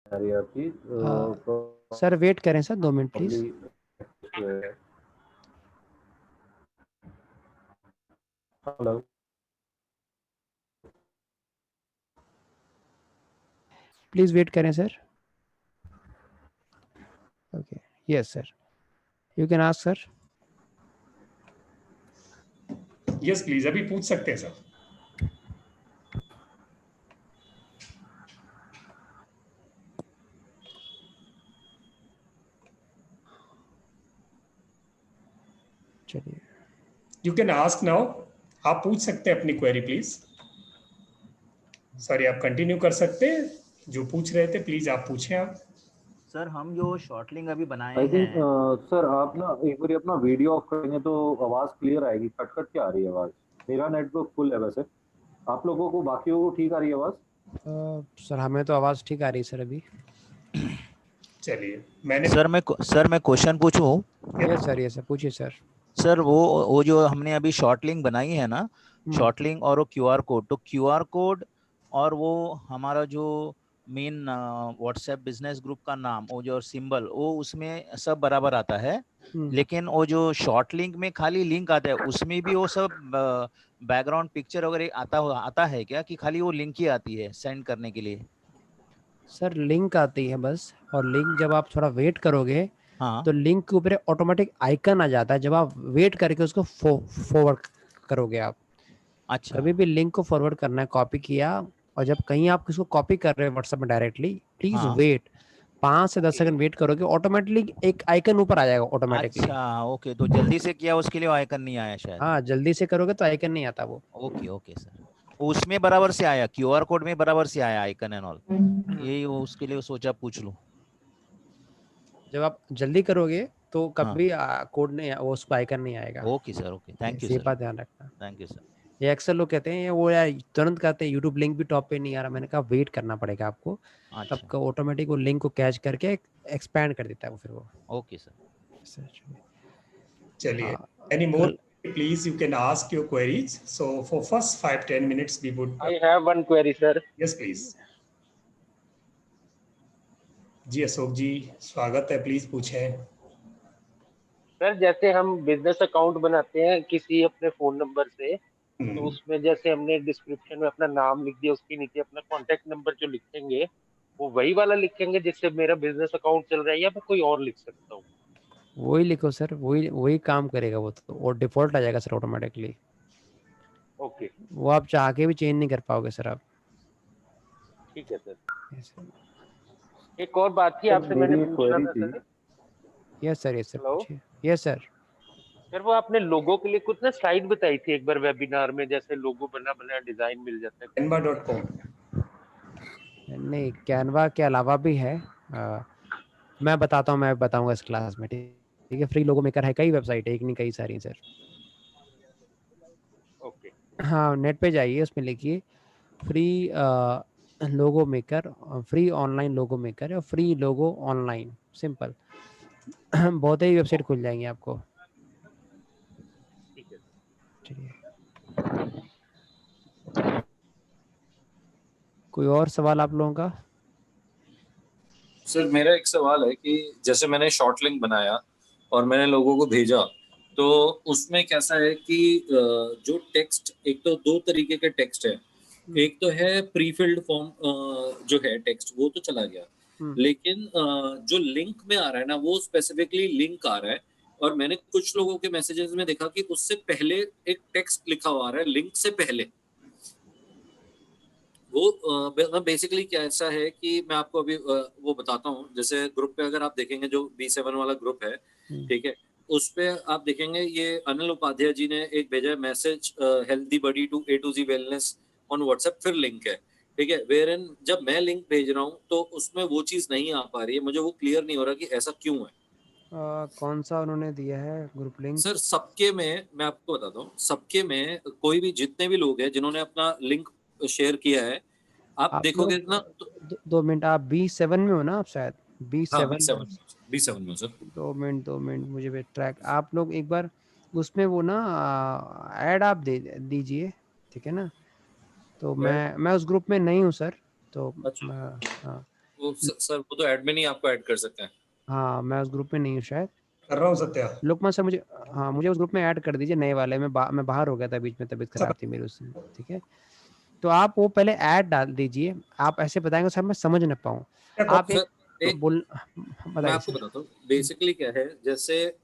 आ रही है आपकी सर वेट करें sir 2 minute please. Hello. Please wait करें sir. Okay, yes sir, you can ask sir. Yes please, अभी पूछ सकते हैं सर। चलिए, यू कैन आस्क नाउ। आप पूछ सकते हैं अपनी क्वेरी प्लीज। सॉरी, आप कंटिन्यू कर सकते हैं। जो पूछ रहे थे प्लीज आप पूछें आप। सर हम जो शॉर्ट लिंक अभी बनाए आई थिंक हैं, सर आप ना एक बार अपना वीडियो ऑफ करेंगे तो आवाज़ क्लियर आएगी। कट कट के आ रही है आवाज़। मेरा नेटवर्क फुल है वैसे। आप लोगों को, बाकियों को ठीक आ रही है आवाज़? सर हमें तो आवाज़ ठीक आ रही है सर अभी। चलिए, मैंने सर मैं क्वेश्चन पूछूं? यस सर पूछिए सर। सर वो जो हमने अभी शॉर्ट लिंक बनाई है ना, शॉर्ट लिंक और वो क्यूआर कोड, तो क्यूआर कोड और वो हमारा जो मेन व्हाट्सएप बिजनेस ग्रुप का नाम, वो जो सिंबल, वो उसमें सब बराबर आता है। लेकिन वो जो शॉर्ट लिंक में खाली लिंक आता है, उसमें भी वो सब बैकग्राउंड पिक्चर वगैरह आता है क्या, कि खाली वो लिंक ही आती है सेंड करने के लिए? सर लिंक आती है बस, और लिंक जब आप थोड़ा वेट करोगे हाँ। तो लिंक के ऊपर ऑटोमेटिक आइकन आ जाता है, जब आप वेट करके उसको फॉरवर्ड करोगे आप। अच्छा। कभी भी लिंक को फॉरवर्ड करना है, कॉपी किया, और जब कहीं आप किसको कॉपी कर रहे हो व्हाट्सएप में डायरेक्टली, प्लीज हाँ। वेट, 5 से 10 सेकंड वेट करोगे, ऑटोमेटिकली एक आइकन ऊपर आ जाएगा ऑटोमेटिकली। अच्छा, ओके, तो जल्दी से किया उसके लिए आइकन नहीं आया शायद। हाँ, जल्दी से करोगे तो आइकन नहीं आता वो। ओके ओके सर, उसमें बराबर से आया, क्यूआर कोड में बराबर से आया आइकन एंड ऑल। यही उसके लिए सोचा पूछ लूं। जब आप जल्दी करोगे तो हाँ। कभी कोड नहीं, वो उसको आइकन नहीं आएगा। Okay sir, okay, thank you ये सर। बात ध्यान रखना। Thank you sir. ये अक्सर लोग कहते हैं वो यार तुरंत कहते हैं यूट्यूब लिंक भी टॉप पे नहीं आ रहा। मैंने कहा वेट करना पड़ेगा आपको, तब अच्छा, का ऑटोमेटिक वो लिंक को कैच करके एक्सपैंड कर देता है वो फिर वो। Okay sir. चलिए, हाँ, एनी मोर कल please you can ask your queries. So for first 5-10 minutes we would I have one query, sir. yes please। जी अशोक जी, स्वागत है, प्लीज पूछें। सर जैसे हम बिजनेस अकाउंट बनाते हैं किसी अपने फोन नंबर से, तो हम्म, उसमें जैसे हमने डिस्क्रिप्शन में अपना नाम लिख दिया, उसके नीचे अपना कॉन्टेक्ट नंबर जो लिखेंगे, वो वही वाला लिखेंगे जिससे मेरा बिजनेस अकाउंट चल रहा है, या मैं कोई और लिख सकता हूँ? वही लिखो सर, वही वही काम करेगा वो तो, और डिफॉल्ट आ जाएगा सर ऑटोमेटिकली। ओके, वो आप चाह के भी चेंज नहीं कर पाओगे सर आप। ठीक है सर। यस एक और बात थी सर आपसे, मैंने मेरी एक पूछना क्वेरी था थी। सर। यस सर हेलो पूछिए। Yes sir. सर, वो आपने लोगो के लिए कुछ ना साइट बताई थी एक बार वेबिनार में, जैसे लोगो बना बना डिजाइन मिल जाता है कुछ। canva.com। नहीं, कैनवा के अलावा भी है। मैं बताता हूँ, मैं बताऊंगा इस क्लास में, ठीक है। फ्री लोगो मेकर है, कई वेबसाइट है, एक नहीं कई सारी सर। ओके। हाँ, नेट पे जाइए, उसमें लिखिए फ्री लोगो मेकर, फ्री ऑनलाइन लोगो मेकर या फ्री लोगो ऑनलाइन, सिंपल। बहुत ही वेबसाइट खुल जाएंगी आपको। ठीक है। चलिए, कोई और सवाल आप लोगों का? सर मेरा एक सवाल है कि जैसे मैंने शॉर्ट लिंक बनाया और मैंने लोगों को भेजा, तो उसमें कैसा है कि जो टेक्स्ट, एक तो दो तरीके के टेक्स्ट है। एक तो है प्री फिल्ड फॉर्म, जो है टेक्स्ट वो तो चला गया, लेकिन जो लिंक में आ रहा है ना, वो स्पेसिफिकली लिंक आ रहा है। और मैंने कुछ लोगों के मैसेजेस में देखा कि उससे पहले एक टेक्स्ट लिखा हुआ आ रहा है, लिंक से पहले। वो बेसिकली क्या ऐसा है कि मैं आपको अभी वो बताता हूँ। जैसे ग्रुप पे अगर आप देखेंगे, जो B7 वाला ग्रुप है, ठीक है, उस पे आप देखेंगे ये अनिल उपाध्याय जी ने एक भेजा है message, healthy buddy to A to Z wellness on WhatsApp, फिर लिंक है, ठीक है। वेयर इन जब मैं लिंक भेज रहा हूँ तो उसमें वो चीज नहीं आ पा रही है, मुझे वो क्लियर नहीं हो रहा कि ऐसा क्यों है। कौन सा उन्होंने दिया है ग्रुप लिंक? सर सबके में, मैं आपको बताता हूँ, सबके में कोई भी जितने भी लोग हैं जिन्होंने अपना लिंक शेयर किया है, आप आप देखोगे लोग ना। 2 मिनट, आप B7 में हो ना आप शायद? बी हाँ, सेवन B7 में सर। 2 मिनट मुझे भी ट्रैक, आप लोग एक बार उसमें वो ना ऐड आप दे दीजिए, ठीक है ना। तो Where? मैं उस ग्रुप में नहीं हूँ सर, तो अच्छा। हाँ, सर वो तो एडमिन ही आपको ऐड कर सकते हैं। हाँ, मैं उस ग्रुप में नहीं हूँ शायद। कर रहा हूँ सत्या। लोकमान सर मुझे, हाँ मुझे उस ग्रुप में ऐड कर दीजिए नए वाले में। मैं बाहर हो गया था बीच में, तबीयत खराब थी मेरी उससे, ठीक है। तो आप वो पहले ऐड डाल दीजिए। आप ऐसे बताएंगे सर मैं समझ ना पाऊँ। आप सर एक एक बोल मैं बताइए आपको सर। बताता हूँ बेसिकली क्या है। जैसे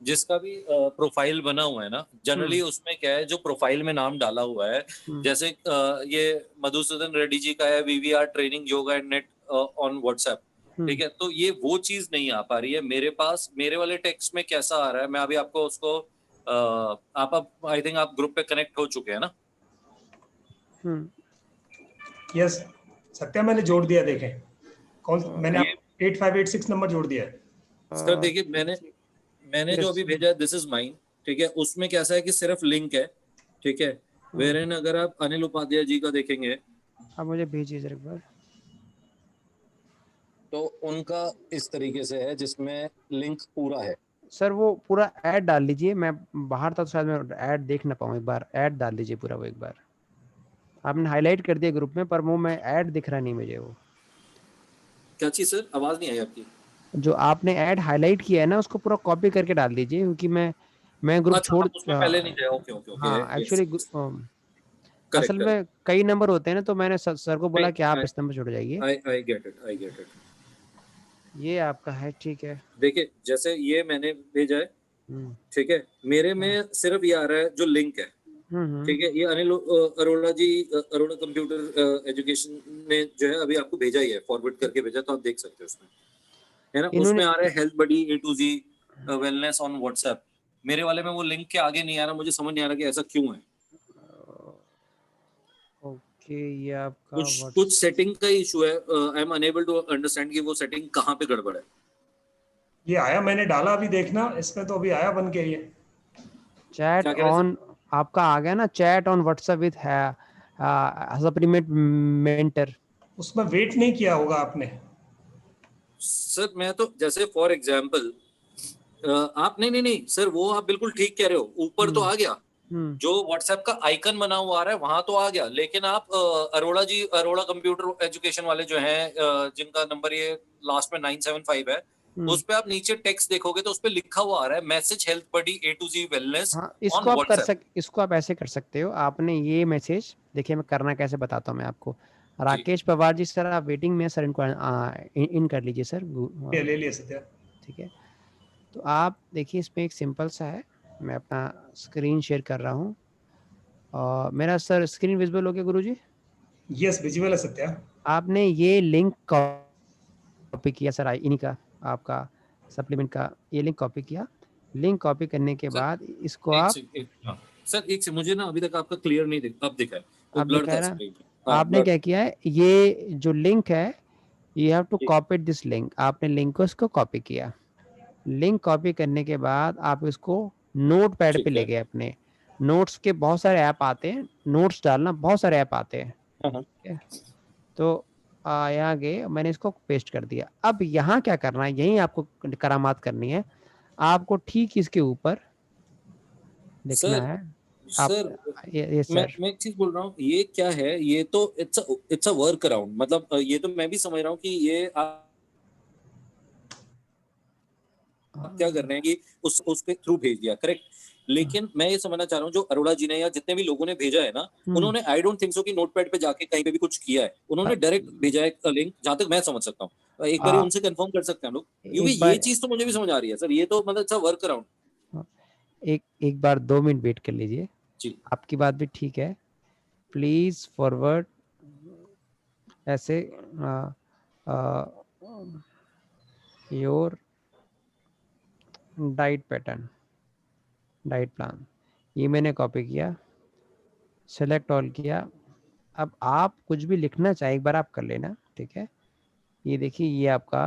जिसका भी प्रोफाइल बना हुआ है ना, जनरली उसमें क्या है, जो प्रोफाइल में नाम डाला हुआ है, जैसे ये मधुसूदन रेड्डी जी का है, VVR training yoga and net on WhatsApp, ठीक है। तो ये वो चीज नहीं आ पा रही है मेरे पास। मेरे वाले टेक्स्ट में कैसा आ रहा है, मैं अभी आपको उसको आप आई थिंक आप ग्रुप पे कनेक्ट हो चुके हैं ना। यस सत्या, मैंने जोड़ दिया, देखें कौन मैंने 8586 नंबर जोड़ दिया है। सर देखिए मैंने जो अभी भेजा है दिस इज माइन, ठीक है। उसमें कैसा है कि सिर्फ लिंक है, ठीक है। वेरेन अगर आप अनिल उपाध्याय जी का देखेंगे, आप मुझे भेजिए सर एक बार। तो उनका इस तरीके से है जिसमें लिंक पूरा है। सर वो पूरा ऐड डाल लीजिए। मैं बाहर था तो शायद मैं ऐड देख ना पाऊँ। एक बार ऐड डाल दीजिए पूरा वो एक बार। आपने हाईलाइट कर दिया ग्रुप में, पर वो मैं ऐड दिख रहा नहीं मुझे। वो क्या चीज सर, आवाज नहीं आई आपकी। जो आपने ऐड हाईलाइट किया है ना, उसको पूरा कॉपी करके डाल दीजिए, क्योंकि मैं ग्रुप अच्छा छोड़ आप उसमें पहले नहीं थे। ओके ओके ओके, हाँ एक्चुअली असल करेक्ट करेक्ट। में कई नंबर होते हैं ना, तो मैंने सर को बोला कि आप इस नंबर छोड़ जाइए। I get it, I get it. ये आपका है, ठीक है। देखिए जैसे ये मैंने भेजा है, ठीक है। मेरे में सिर्फ ये आ रहा है जो लिंक है, ठीक है। ये अनिल अरोड़ा जी, अरोड़ा कंप्यूटर एजुकेशन ने जो है अभी आपको भेजा ही है, फॉरवर्ड करके भेजा, तो आप देख सकते हो उसमें, है ना। उसमें आ रहा है health buddy A to Z wellness on WhatsApp. मेरे वाले में वो लिंक के आगे नहीं आ रहा, मुझे समझ नहीं आ रहा कि ऐसा क्यों है। ओके, ये आपका कुछ सेटिंग का इशू है। I am unable to understand कि वो सेटिंग कहाँ पे गड़बड़ है। ये आया, मैंने डाला, अभी देखना इसमें तो अभी आया बन के ये चैट ऑन आपका आ गया ना, chat on WhatsApp with supplement mentor. उसमें वेट नहीं किया होगा आपने। सर मैं तो जैसे फॉर एग्जांपल आप नहीं सर, वो आप बिल्कुल ठीक कह रहे हो, ऊपर तो आ गया, जो व्हाट्सएप का आइकन बना हुआ आ रहा है वहां तो आ गया। लेकिन आप अरोड़ा जी, अरोड़ा कंप्यूटर एजुकेशन वाले जो हैं, जिनका नंबर ये लास्ट में 975 है, उस पे आप नीचे टेक्स्ट देखोगे तो उस पे लिखा हुआ आ रहा है message health buddy A to Z wellness on WhatsApp. इसको आप ऐसे कर सकते हो। आपने ये मैसेज देखिए, मैं करना कैसे बताता हूँ मैं आपको। राकेश पवार जी सर, आप वेटिंग में, सर इनको इन कर लीजिए सर। ले लिया सत्या। ठीक है, तो आप देखिए इसमें एक सिंपल सा है। मैं अपना स्क्रीन शेयर कर रहा हूँ और मेरा सर स्क्रीन विजिबल हो गया गुरुजी? यस विजिबल है सत्या। आपने ये लिंक कॉपी किया सर, इन्हीं का, आपका सप्लीमेंट का ये लिंक कॉपी किया। लिंक कॉपी करने के बाद इसको आप सर एक से मुझे ना अभी तक आपका क्लियर नहीं दिखा, अब दिखा है, वो आप ब्लर दिखा था है ना। स्क्रीन। आपने क्या किया है, ये जो लिंक है, you have to copy this link. आपने लिंक को इसको कॉपी किया। लिंक कॉपी करने के बाद आप इसको नोट पैड पे ले गए अपने। नोट्स के बहुत सारे ऐप आते हैं, नोट्स डालना बहुत सारे ऐप आते हैं। तो यहाँ गए, मैंने इसको पेस्ट कर दिया। अब यहाँ क्या करना है, यही आपको करामात करनी है। आपको ठीक इसके ऊपर लिखना है। सर मैं एक चीज बोल रहा हूँ, ये क्या है, ये तो इट्स अ वर्क अराउंड। मतलब ये तो मैं भी समझ रहा हूँ कि ये आप क्या कर रहे हैं कि उसके थ्रू भेज दिया, करेक्ट। लेकिन मैं ये समझना चाह रहा हूँ, जो अरोड़ा जी ने या जितने भी लोगों ने भेजा है ना, उन्होंने आई डोंट थिंक सो कि नोटपैड पे जाके कहीं पे भी कुछ किया है। उन्होंने डायरेक्ट भेजा है लिंक, जहां तक मैं समझ सकता हूँ। एक बार उनसे कंफर्म कर सकते हैं हम लोग, क्योंकि ये चीज तो मुझे भी समझ आ रही है सर। ये तो मतलब अच्छा वर्क अराउंड। एक बार 2 मिनट वेट कर लीजिए जी, आपकी बात भी ठीक है। प्लीज फॉरवर्ड ऐसे your diet pattern, diet plan, ये मैंने कॉपी किया, सेलेक्ट ऑल किया। अब आप कुछ भी लिखना चाहे एक बार आप कर लेना, ठीक है। ये देखिए, ये आपका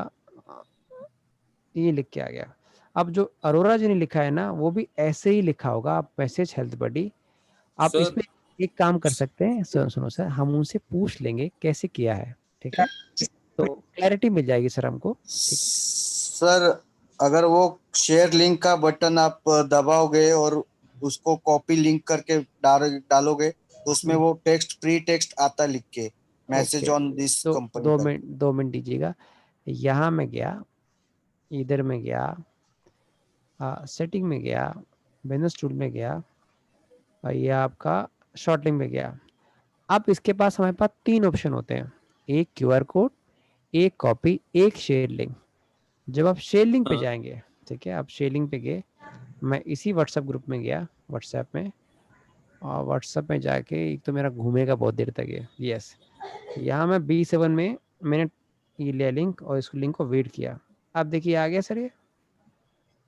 ये लिख के आ गया। अब जो अरोड़ा जी ने लिखा है ना, वो भी ऐसे ही लिखा होगा। आप मैसेज हेल्थ बडी, आप इसमें एक काम कर सकते हैं। सुनो सर, हम उनसे पूछ लेंगे कैसे किया है, ठीक है, तो क्लैरिटी मिल जाएगी सर हमको, ठीक है। सर अगर वो शेयर लिंक का बटन आप दबाओगे और उसको कॉपी लिंक करके डालोगे तो उसमें वो टेक्स्ट प्री टेक्स्ट आता लिख के, मैसेज ओके, ऑन दिस तो कंपनी 2 मिनट दीजिएगा। यहाँ मैं गया, इधर में गया, सेटिंग में गया, बिजनेस टूल में गया, और ये आपका शॉर्टलिंक में गया। अब इसके पास हमारे पास 3 ऑप्शन होते हैं, एक क्यूआर कोड, एक कॉपी, एक शेयर लिंक। जब आप शेयर लिंक पे हाँ। जाएंगे, ठीक है, आप शेयर लिंक पे गए, मैं इसी व्हाट्सएप ग्रुप में गया, व्हाट्सएप में, और व्हाट्सएप में जाके एक तो मेरा घूमेगा बहुत देर तक ये, यस, यहाँ मैं B7 में मैंने ये लिया लिंक और इसको लिंक को वेट किया। अब देखिए आ गया सर ये।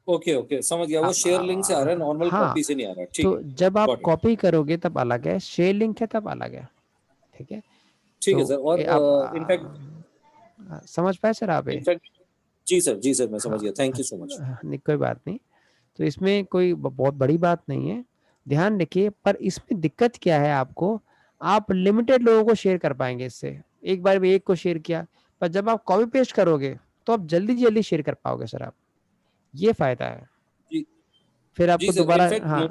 ओके ओके, समझ गया। वो शेयर लिंक से आ रहा है, नॉर्मल हाँ, कॉपी से नहीं आ रहा है। ठीक तो है, जब आप got it। कॉपी करोगे तब अलग है, शेयर लिंक है तब अलग है, ठीक है। ठीक है तो सर। और ये आप इनफैक्ट समझ पाए सर आप ये? इनफैक्ट जी सर, मैं समझ हाँ, गया। Thank you so much. नहीं कोई बात नहीं, तो इसमें कोई बहुत बड़ी बात नहीं है, ध्यान रखिए। पर इसमें दिक्कत क्या है आपको, आप लिमिटेड लोगों को शेयर कर पाएंगे इससे, एक बार में एक को शेयर किया, पर जब आप कॉपी पेस्ट करोगे तो आप जल्दी जल्दी शेयर कर पाओगे सर आप, ये फायदा है। जी फिर जी आपको सर, दोबारा, इनफैक्ट हाँ,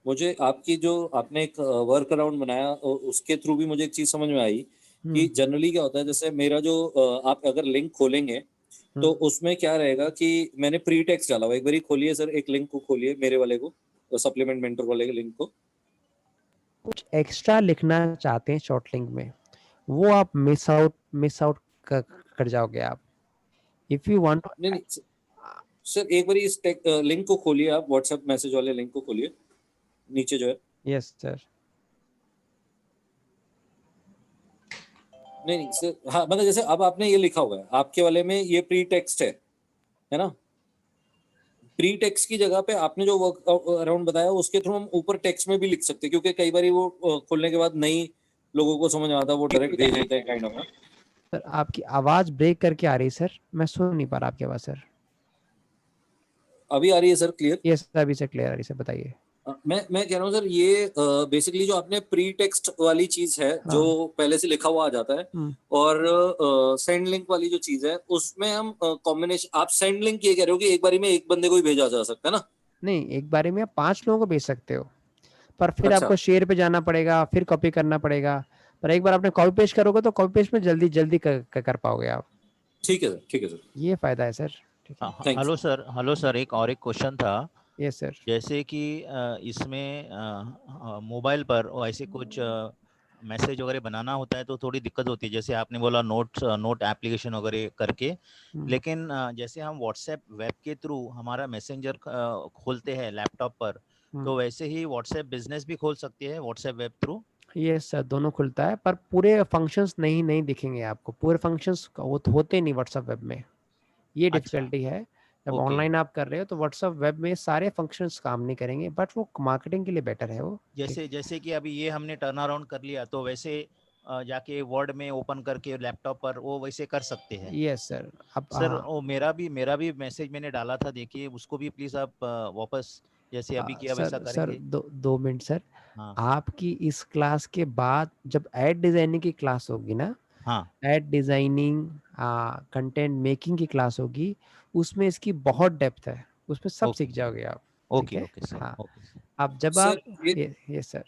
मुझे आपकी जो आपने एक वर्क अराउंड बनाया उसके थ्रू भी मुझे एक चीज समझ में आई कि जनरली क्या होता है, जैसे मेरा जो आप अगर लिंक खोलेंगे तो उसमें क्या रहेगा कि मैंने प्री टेक्स्ट डाला हुआ। एक बारी खोलिए सर, एक लिंक को खोलिए मेरे वाले को, सप्लीमेंट मेंटर वाले लिंक को। कुछ एक्स्ट्रा लिखना चाहते हैं शॉर्ट लिंक में, वो आप मिस आउट कर जाओगे आप। इफ यू वांट नहीं नहीं सर, एक बारी इस लिंक को खोलिए, आप व्हाट्सएप मैसेज वाले लिंक को खोलिए, नीचे जो है। यस सर, नहीं सर, हाँ मतलब जैसे अब आपने ये लिखा हुआ है आपके वाले में, ये प्री टेक्स्ट है ना। प्री टेक्स्ट की जगह पे आपने जो वर्क अराउंड बताया उसके थ्रू हम ऊपर टेक्स्ट में भी लिख सकते हैं, क्योंकि कई बार वो खोलने के बाद नहीं लोगों को समझ आता, वो डायरेक्ट भेज देते हैं काइंड ऑफ ना। सर आपकी आवाज ब्रेक करके आ रही है सर, मैं सुन नहीं पा रहा आपकी आवाज सर। अभी आ रही है सर क्लियर? यस अभी से क्लियर आ रही है सर, बताइए। मैं कह रहा हूँ सर, ये बेसिकली जो आपने प्री टेक्स्ट वाली चीज है जो पहले से लिखा हुआ आ जाता है, और सेंड लिंक वाली जो चीज है उसमें हम कॉम्बिनेशन, आप सेंड लिंक ये कह रहे हो कि एक बारी में एक बंदे को ही भेजा जा सकता है ना? नहीं, एक बारे में आप 5 लोगों को भेज सकते हो, पर फिर अच्छा। आपको शेयर पे जाना पड़ेगा, फिर कॉपी करना पड़ेगा। पर एक बार आपने कॉपी पेस्ट करोगे तो कॉपी पेस्ट में जल्दी जल्दी कर पाओगे आप। ठीक है सर, ये फायदा है सर, ठीक है। Thanks. हेलो सर, एक क्वेश्चन था। यस सर, जैसे कि इसमें मोबाइल पर ऐसे कुछ मैसेज वगैरह बनाना होता है तो थोड़ी दिक्कत होती है, जैसे आपने बोला नोट एप्लीकेशन वगैरह करके, लेकिन जैसे हम व्हाट्सएप वेब के थ्रू हमारा मैसेंजर खोलते हैं लैपटॉप पर, तो वैसे ही व्हाट्सएप बिजनेस भी खोल सकते हैं WhatsApp web through? Yes sir, दोनों खुलता है, पर पूरे फंक्शंस नहीं दिखेंगे आपको, पूरे फंक्शंस वो होते नहीं व्हाट्सएप वेब में, ये डिफिकल्टी है। जब ऑनलाइन आप कर रहे हो तो व्हाट्सएप वेब में सारे फंक्शंस काम नहीं करेंगे, बट वो मार्केटिंग के लिए बेटर है वो। जैसे कि अभी ये हमने टर्न अराउंड कर लिया, तो वैसे जाके वर्ड में ओपन करके लैपटॉप पर वो वैसे कर सकते हैं? Yes sir. अब सर वो मेरा भी मैसेज मैंने डाला था, देखिए उसको भी प्लीज आप वापस जैसे अभी किया वैसा सर करेंगे? 2 मिनट सर। हाँ आपकी इस क्लास के बाद जब एड डिजाइनिंग की क्लास होगी ना, हाँ, एड डिजाइनिंग, कंटेंट मेकिंग की क्लास होगी, उसमें इसकी बहुत डेप्थ है, उसमें सब सीख जाओगे आप। ठीक है, ओके सर, हाँ। Okay sir. अब जब सर, आप ये सर,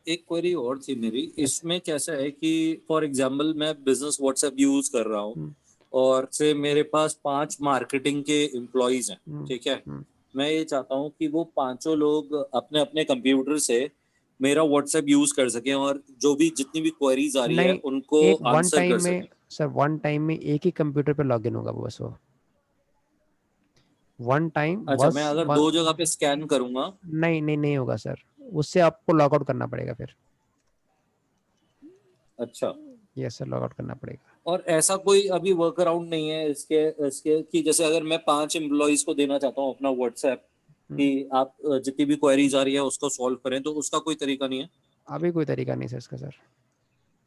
एक क्वेरी और थी मेरी इसमें। कैसा है कि फॉर एग्जांपल मैं बिजनेस व्हाट्सएप यूज कर रहा हूँ और से मेरे पास 5 मार्केटिंग के एम्प्लॉइज हैं, ठीक है। मैं ये चाहता हूँ कि वो 5 लोग अपने अपने कंप्यूटर से मेरा व्हाट्सएप यूज कर सकें और जो भी जितनी भी क्वेरीज आ रही है नहीं, उनको एक वन आंसर टाइम कर में सकें। सर, वन टाइम में एक ही कंप्यूटर पे लॉगिन होगा वो, बस वो वन टाइम अच्छा, मैं अगर 2 जगह पे स्कैन करूंगा? नहीं होगा सर, उससे आपको लॉग आउट करना पड़ेगा फिर। अच्छा, यस सर, लॉग आउट करना पड़ेगा। और ऐसा कोई अभी वर्क अराउंड नहीं है इसके इसके कि जैसे अगर मैं 5 एम्प्लॉइज को देना चाहता हूँ अपना व्हाट्सएप कि आप जितनी भी क्वेरीज आ रही है उसको सॉल्व करें, तो उसका कोई तरीका नहीं है? अभी कोई तरीका नहीं सर इसका सर।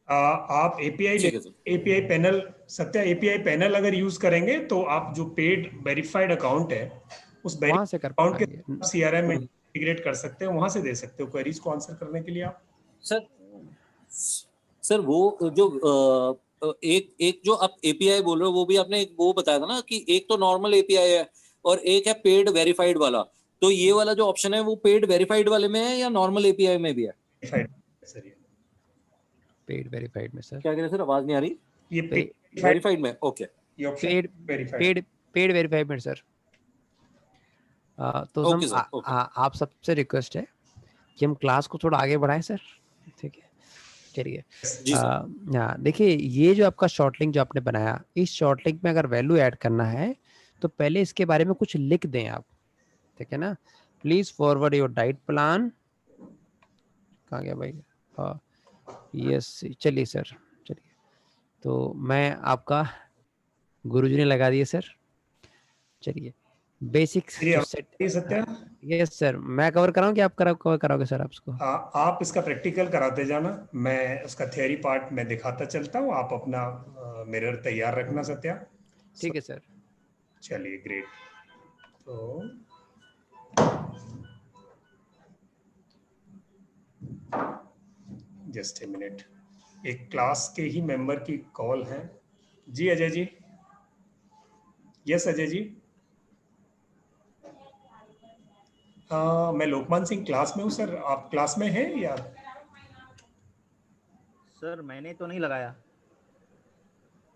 आप API panel, Satya API panel अगर यूज करेंगे तो आप जो पेड वेरीफाइड अकाउंट है उस वहां से कर अकाउंट के पाएंगे। सीआरएम में इंटीग्रेट कर सकते हैं, वहां से दे सकते हो क्वेरीज को आंसर करने के लिए आप। सर वो जो एक जो आप एपीआई बोल रहे हो वो भी आपने वो बताया था ना कि एक तो नॉर्मल एपीआई है और एक है पेड वेरीफाइड वाला, तो ये वाला जो ऑप्शन है वो पेड वेरीफाइड वाले में है या नॉर्मल एपीआई में भी है? पेड वेरीफाइड में सर, क्या कह रहे हैं सर, आवाज नहीं आ रही। ये वेरीफाइड में, ओके, ये option paid verified. Paid verified में सर। तो ओके सर, ओके। आप सबसे रिक्वेस्ट है कि हम क्लास को थोड़ा आगे बढ़ाएं सर, ठीक है, चलिए। जी सर। हाँ देखिए, ये जो आपका शॉर्ट लिंक जो आपने बनाया, इस शॉर्ट लिंक में अगर वैल्यू ऐड करना है तो पहले इसके बारे में कुछ लिख दें आप, ठीक है ना। Please forward your diet plan, कहाँ गया भाई, हाँ यस, चलिए सर, चलिए। तो मैं आपका गुरुजी ने लगा दिए सर, चलिए। बेसिक्स मेरी तो आवाज सेट, आ रही है सत्या? यस सर, मैं कवर कराऊं कि आप कवर कराओगे सर आपको? आप इसका प्रैक्टिकल कराते जाना, मैं उसका थियरी पार्ट मैं दिखाता चलता हूँ, आप अपना मिरर तैयार रखना सत्या। ठीक है सर। चलिए ग्रेट। तो जस्ट ए मिनट, एक क्लास के ही मेंबर की कॉल है। जी अजय जी, यस अजय जी। मैं लोकमान सिंह क्लास में हूँ सर, आप क्लास में हैं या? सर मैंने तो नहीं लगाया।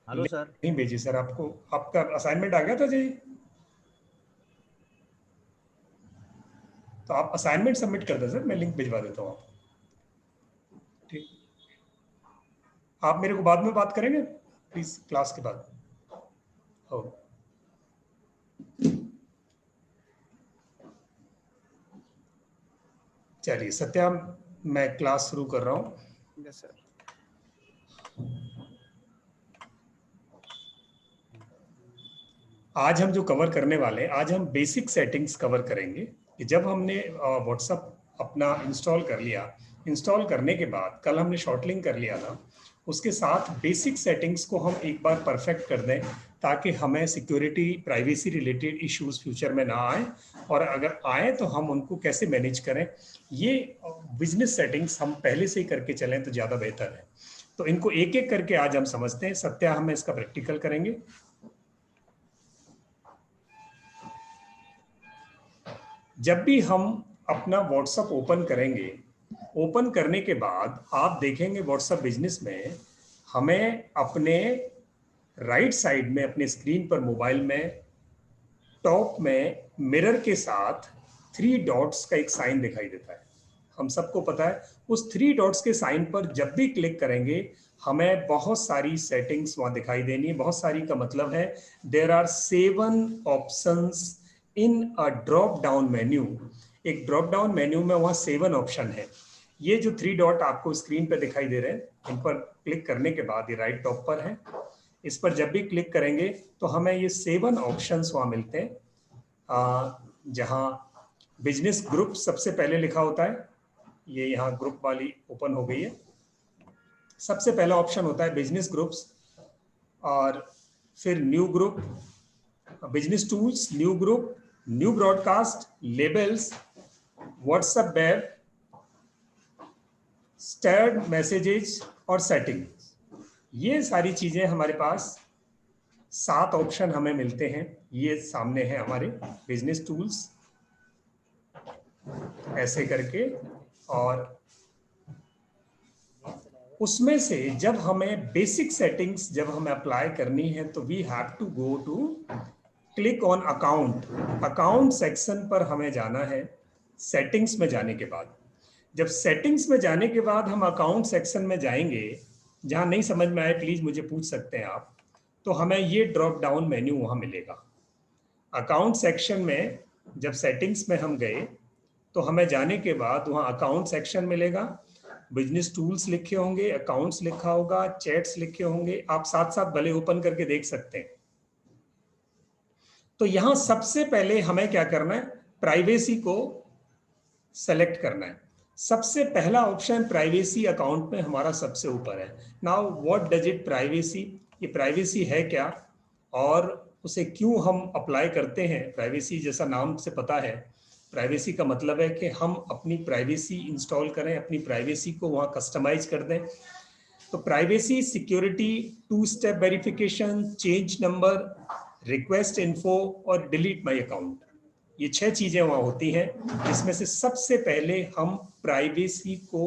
Hello sir. नहीं भेजी सर आपको, आपका असाइनमेंट आ गया था जी? तो आप असाइनमेंट सबमिट कर दें सर, मैं लिंक भिजवा देता हूँ आपको। ठीक, आप मेरे को बाद में बात करेंगे प्लीज, क्लास के बाद। हो, चलिए सत्या, मैं क्लास शुरू कर रहा हूँ। Yes sir. आज हम जो कवर करने वाले हैं, आज हम बेसिक सेटिंग्स कवर करेंगे कि जब हमने व्हाट्सएप अपना इंस्टॉल कर लिया, इंस्टॉल करने के बाद कल हमने शॉर्ट लिंक कर लिया था, उसके साथ बेसिक सेटिंग्स को हम एक बार परफेक्ट कर दें ताकि हमें security privacy related issues future में ना आए, और अगर आए तो हम उनको कैसे मैनेज करें। ये बिजनेस सेटिंग्स हम पहले से ही करके चलें तो ज़्यादा बेहतर है। तो इनको एक एक करके आज हम समझते हैं। सत्या हमें इसका प्रैक्टिकल करेंगे। जब भी हम अपना व्हाट्सएप ओपन करेंगे, ओपन करने के बाद आप देखेंगे व्हाट्सएप बिजनेस में हमें अपने राइट साइड में अपने स्क्रीन पर मोबाइल में टॉप में मिरर के साथ 3 डॉट्स का एक साइन दिखाई देता है। हम सबको पता है उस 3 डॉट्स के साइन पर जब भी क्लिक करेंगे हमें बहुत सारी सेटिंग्स वहां दिखाई देनी है। बहुत सारी का मतलब है there are 7 options in a drop down menu. एक ड्रॉप डाउन मेन्यू में वहां 7 ऑप्शन है। ये जो 3 डॉट आपको स्क्रीन पर दिखाई दे रहे हैं, इन पर क्लिक करने के बाद ये राइट टॉप पर है। इस पर जब भी क्लिक करेंगे तो हमें ये 7 ऑप्शंस वहां मिलते हैं। जहां बिजनेस ग्रुप सबसे पहले लिखा होता है, ये यहाँ ग्रुप वाली ओपन हो गई है। सबसे पहला ऑप्शन होता है बिजनेस ग्रुप्स, और फिर new group, business tools, new group, new broadcast, labels, WhatsApp web, starred messages और सेटिंग। ये सारी चीजें हमारे पास 7 ऑप्शन हमें मिलते हैं। ये सामने है हमारे बिजनेस टूल्स ऐसे करके, और उसमें से जब हमें बेसिक सेटिंग्स जब हमें अप्लाई करनी है तो we have to go to click on account. Account section पर हमें जाना है। सेटिंग्स में जाने के बाद, जब सेटिंग्स में जाने के बाद हम अकाउंट सेक्शन में जाएंगे, जहां नहीं समझ में आए प्लीज मुझे पूछ सकते हैं आप, तो हमें ये ड्रॉप डाउन मेन्यू वहां मिलेगा। अकाउंट सेक्शन में जब सेटिंग्स में हम गए तो हमें जाने के बाद वहां अकाउंट सेक्शन मिलेगा। बिजनेस टूल्स लिखे होंगे, अकाउंट्स लिखा होगा, चैट्स लिखे होंगे, आप साथ साथ भले ओपन करके देख सकते हैं। तो यहां सबसे पहले हमें क्या करना है, प्राइवेसी को सेलेक्ट करना है। सबसे पहला ऑप्शन प्राइवेसी अकाउंट में हमारा सबसे ऊपर है। Now what does it privacy, ये प्राइवेसी है क्या और उसे क्यों हम अप्लाई करते हैं। प्राइवेसी जैसा नाम से पता है, प्राइवेसी का मतलब है कि हम अपनी प्राइवेसी इंस्टॉल करें, अपनी प्राइवेसी को वहाँ कस्टमाइज कर दें। तो privacy, security, 2 step verification, change number, request info और डिलीट माय अकाउंट, ये 6 चीजें वहाँ होती हैं। इसमें से सबसे पहले हम प्राइवेसी को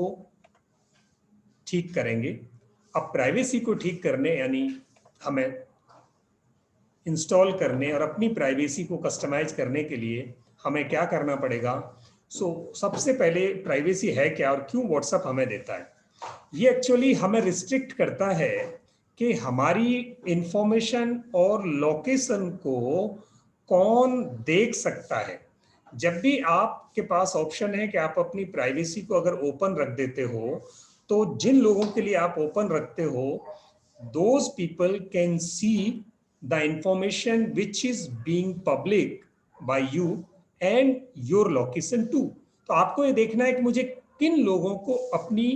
ठीक करेंगे। अब प्राइवेसी को ठीक करने, यानी हमें इंस्टॉल करने और अपनी प्राइवेसी को कस्टमाइज करने के लिए हमें क्या करना पड़ेगा? सबसे पहले प्राइवेसी है क्या और क्यों व्हाट्सएप हमें देता है? ये एक्चुअली हमें रिस्ट्रिक्ट करता है कि हमारी इंफॉर्मेशन और लोकेशन को कौन देख सकता है। जब भी आपके पास ऑप्शन है कि आप अपनी प्राइवेसी को अगर ओपन रख देते हो, तो जिन लोगों के लिए आप ओपन रखते हो, those people can see the information which is being public by you and your location too. तो आपको ये देखना है कि मुझे किन लोगों को अपनी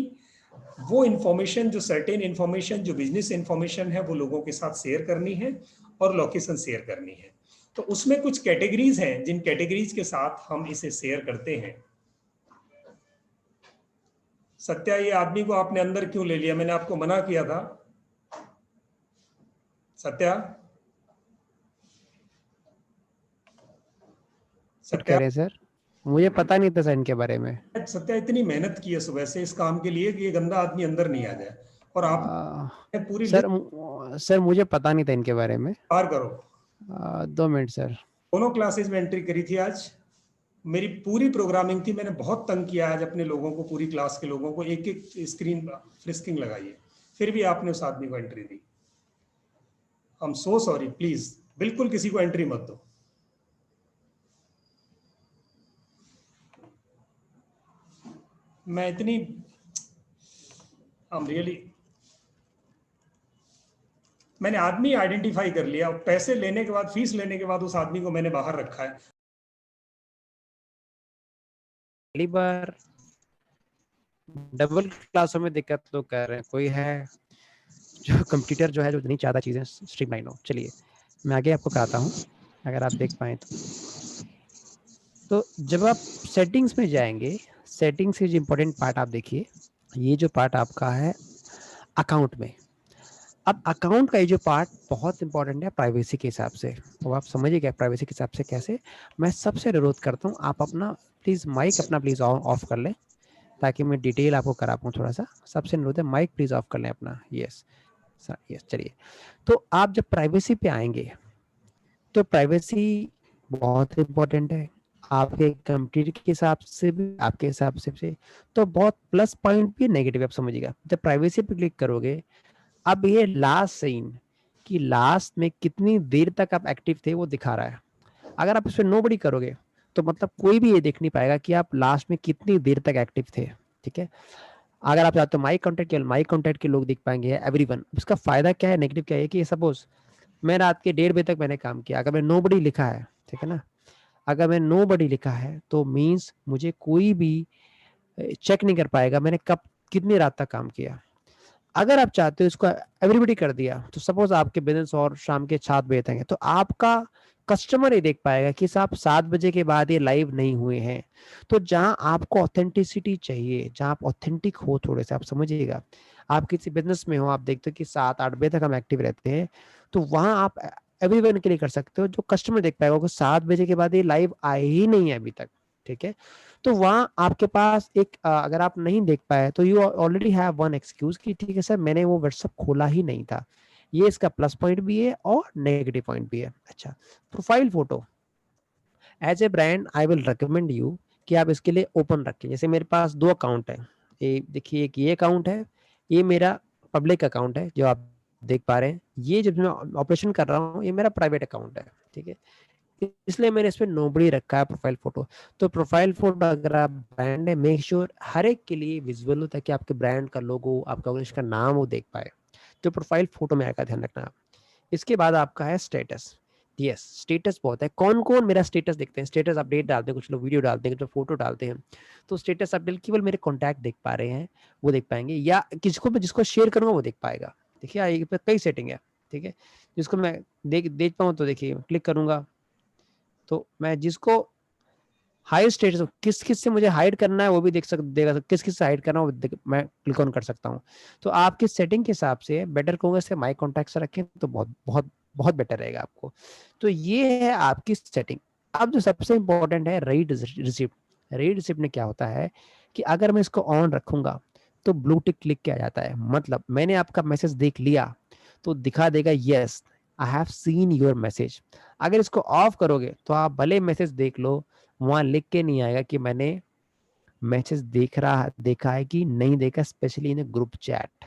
वो इंफॉर्मेशन, जो सर्टेन इंफॉर्मेशन, जो बिजनेस इंफॉर्मेशन है, वो लोगों के साथ शेयर करनी है और लोकेशन शेयर करनी है। तो उसमें कुछ कैटेगरीज हैं जिन कैटेगरीज के साथ हम इसे शेयर करते हैं। सत्या, ये आदमी को आपने अंदर क्यों ले लिया? मैंने आपको मना किया था। सत्या, कह रहे सर, मुझे पता नहीं था सर इनके बारे में। सत्या इतनी मेहनत की है सुबह से इस काम के लिए कि ये गंदा आदमी अंदर नहीं आ जाए, और आप पूरी सर मुझे पता नहीं था इनके बारे में। पार करो। 2 मिनट सर। दोनों क्लासेस में एंट्री करी थी आज, मेरी पूरी प्रोग्रामिंग थी। मैंने बहुत तंग किया आज अपने लोगों को, पूरी क्लास के लोगों को, एक एक स्क्रीन फ्रिस्किंग लगाई है, फिर भी आपने उस आदमी को entry the. I am so sorry. Please बिल्कुल किसी को एंट्री मत दो। मैं इतनी मैंने आदमी आइडेंटिफाई कर लिया, पैसे लेने के बाद, फीस लेने के बाद उस आदमी को मैंने बाहर रखा है। पहली बार डबल क्लासों में दिक्कत लोग कर रहे हैं। कोई है जो कंप्यूटर जो है जो नहीं चाहता चीजें स्ट्रीमलाइन हो। चलिए मैं आगे आपको कराता हूँ, अगर आप देख पाए तो जब आप सेटिंग्स में जाएंगे, सेटिंग्स की जो इम्पोर्टेंट पार्ट आप देखिए, ये जो पार्ट आपका है अकाउंट में। अब अकाउंट का ये जो पार्ट बहुत इंपॉर्टेंट है प्राइवेसी के हिसाब से। वो आप समझिएगा प्राइवेसी के हिसाब से कैसे। मैं सबसे अनुरोध करता हूँ आप अपना प्लीज़ माइक अपना प्लीज़ ऑफ कर लें, ताकि मैं डिटेल आपको करा पाऊँ थोड़ा सा। सबसे अनुरोध है माइक प्लीज़ ऑफ कर लें अपना। Yes yes. चलिए, तो आप जब प्राइवेसी पे आएंगे तो प्राइवेसी बहुत इंपॉर्टेंट है आपके कंप्यूटर के हिसाब से भी, आपके हिसाब से तो बहुत प्लस पॉइंट भी, नेगेटिव आप समझिएगा। जब प्राइवेसी पे क्लिक करोगे, अब ये लास्ट सीन कि लास्ट में कितनी देर तक आप एक्टिव थे वो दिखा रहा है। अगर आप इस पर नोबडी करोगे तो मतलब कोई भी ये देख नहीं पाएगा कि आप लास्ट में कितनी देर तक एक्टिव थे। ठीक है, अगर आप चाहते हो माई कॉन्टैक्ट के, माई कॉन्टैक्ट के लोग दिख पाएंगे, एवरीवन। इसका फायदा क्या है, नेगेटिव क्या है कि सपोज मैं रात के 1:30 बजे तक मैंने काम किया, अगर मैं नोबडी लिखा है, ठीक है ना, अगर मैं नोबडी लिखा है तो मीन्स मुझे कोई भी चेक नहीं कर पाएगा मैंने कब कितनी रात तक काम किया। अगर आप चाहते हो इसको एवरीबडी कर दिया, तो सपोज आपके बिजनेस और शाम के 7 बजे तक है, तो आपका कस्टमर ये देख पाएगा कि साहब 7 बजे के बाद ये लाइव नहीं हुए हैं। तो जहां आपको ऑथेंटिसिटी चाहिए, जहां आप ऑथेंटिक हो थोड़े से, आप समझिएगा, आप किसी बिजनेस में हो, आप देखते हो कि 7-8 बजे तक हम एक्टिव रहते हैं, तो वहां आप एवरीवन के लिए कर सकते हो। जो कस्टमर देख पाएगा कि 7 बजे के बाद ये लाइव आए ही नहीं है अभी तक, ठीक है, तो वहां आपके पास एक अगर आप नहीं देख पाए तो you already have one excuse कि ठीक है सर मैंने वो व्हाट्सएप खोला ही नहीं था। ये इसका प्लस पॉइंट भी है और नेगेटिव पॉइंट भी है। अच्छा, profile photo as a brand I will recommend you कि आप इसके लिए ओपन रखें। जैसे मेरे पास 2 अकाउंट है, ये देखिए, एक ये अकाउंट है, ये मेरा पब्लिक अकाउंट है जो आप देख पा रहे हैं। ये जब मैं ऑपरेशन कर रहा हूँ ये मेरा प्राइवेट अकाउंट है, ठीक है, इसलिए मैंने इस पे नोबडी रखा है प्रोफाइल फोटो। तो प्रोफाइल फोटो अगर आप ब्रांड है, मेक श्योर हर एक के लिए विजुअल होता है कि आपके ब्रांड का लोगो, आपका ऑर्गेनाइजेशन का नाम वो देख पाए। तो प्रोफाइल फोटो में आएगा, ध्यान रखना आप। इसके बाद आपका है स्टेटस। यस, स्टेटस बहुत है। कौन कौन मेरा स्टेटस देखते हैं, स्टेटस अपडेट डालते हैं, कुछ लोग वीडियो डालते हैं, कुछ लोग फोटो डालते हैं। तो स्टेटस अपडेट केवल मेरे कॉन्टैक्ट देख पा रहे हैं, वो देख पाएंगे, या किसको मैं जिसको शेयर करूंगा वो देख पाएगा। देखिए यहाँ पे कई सेटिंग है, ठीक है, जिसको मैं देख पाऊँ तो देखिए क्लिक करूंगा तो मैं जिसको हाई स्टेटस, किस किस से मुझे हाइड करना है वो भी देख देगा, किस किस से हाइड करना है मैं क्लिक ऑन कर सकता हूँ। तो आपकी सेटिंग के हिसाब से बेटर कहूँगा से माई कॉन्टैक्ट से रखें तो बहुत बहुत बहुत बेटर रहेगा आपको। तो ये है आपकी सेटिंग। अब जो सबसे इंपॉर्टेंट है रीड रिसिप्ट। रीड रिसिप्ट में क्या होता है कि अगर मैं इसको ऑन रखूंगा तो ब्लू टिक क्लिक किया जाता है, मतलब मैंने आपका मैसेज देख लिया तो दिखा देगा yes I have seen your message. अगर इसको ऑफ करोगे तो आप भले मैसेज देख लो, वहां लिख के नहीं आएगा कि मैंने मैसेज देखा है कि नहीं देखा, स्पेशली इन ग्रुप चैट।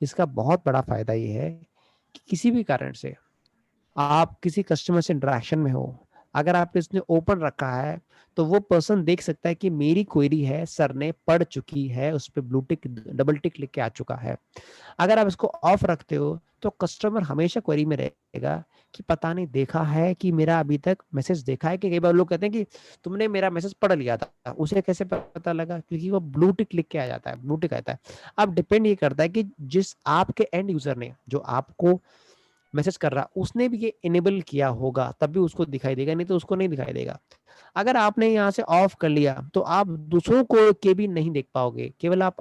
इसका बहुत बड़ा फायदा ये है कि किसी भी कारण से आप किसी कस्टमर से इंटरेक्शन में हो, अगर आपने इसने ओपन रखा है तो वो पर्सन देख सकता है कि मेरी क्वेरी है, सर ने पढ़ चुकी है, उस पर ब्लू टिक डबल टिक लिख के आ चुका है। अगर आप इसको ऑफ रखते हो तो कस्टमर हमेशा क्वेरी में रहेगा कि पता नहीं देखा है कि मेरा अभी तक मैसेज देखा है कि। कई बार लोग कहते हैं कि तुमने मेरा मैसेज पढ़ लिया था, उसे कैसे पता लगा? क्योंकि वो ब्लू टिक लिख के आ जाता है, ब्लू टिक आता है। अब डिपेंड ये करता है कि जिस आपके एंड यूजर ने जो आपको मैसेज कर रहा उसने भी ये इनेबल किया होगा, तब भी उसको दिखाई देगा, नहीं तो उसको नहीं दिखाई देगा। अगर आपने यहाँ से ऑफ कर लिया तो आप दूसरों को के भी नहीं देख पाओगे, केवल आप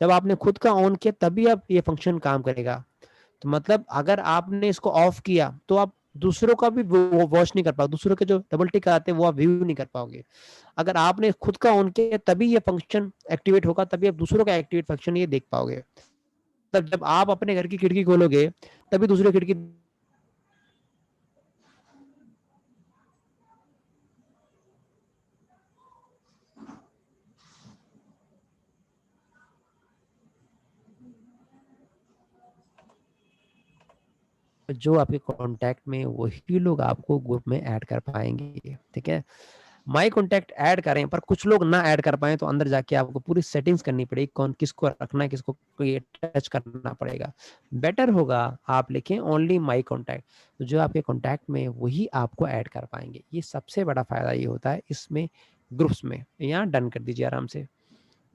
जब आपने खुद का ऑन किया तभी आप ये फंक्शन काम करेगा। तो मतलब अगर आपने इसको ऑफ किया तो आप दूसरों का भी वो वॉच नहीं कर पाओगे, दूसरों के जो डबल टिक आते हैं वो आप व्यू नहीं कर पाओगे। अगर आपने खुद का ऑन किया तभी ये फंक्शन एक्टिवेट होगा, तभी आप दूसरों का एक्टिवेट फंक्शन ये देख पाओगे। तब जब आप अपने घर की खिड़की खोलोगे तभी दूसरी खिड़की जो आपके कांटेक्ट में वही लोग आपको ग्रुप में ऐड कर पाएंगे। ठीक है, माई कॉन्टैक्ट ऐड करें पर कुछ लोग ना ऐड कर पाए तो अंदर जाके आपको पूरी सेटिंग्स करनी पड़ेगी, कौन किसको रखना है, किसको टच करना पड़ेगा। बेटर होगा आप लिखें ओनली माई कॉन्टैक्ट, तो जो आपके कॉन्टैक्ट में वही आपको ऐड कर पाएंगे। ये सबसे बड़ा फायदा ये होता है इसमें ग्रुप्स में। यहाँ डन कर दीजिए आराम से,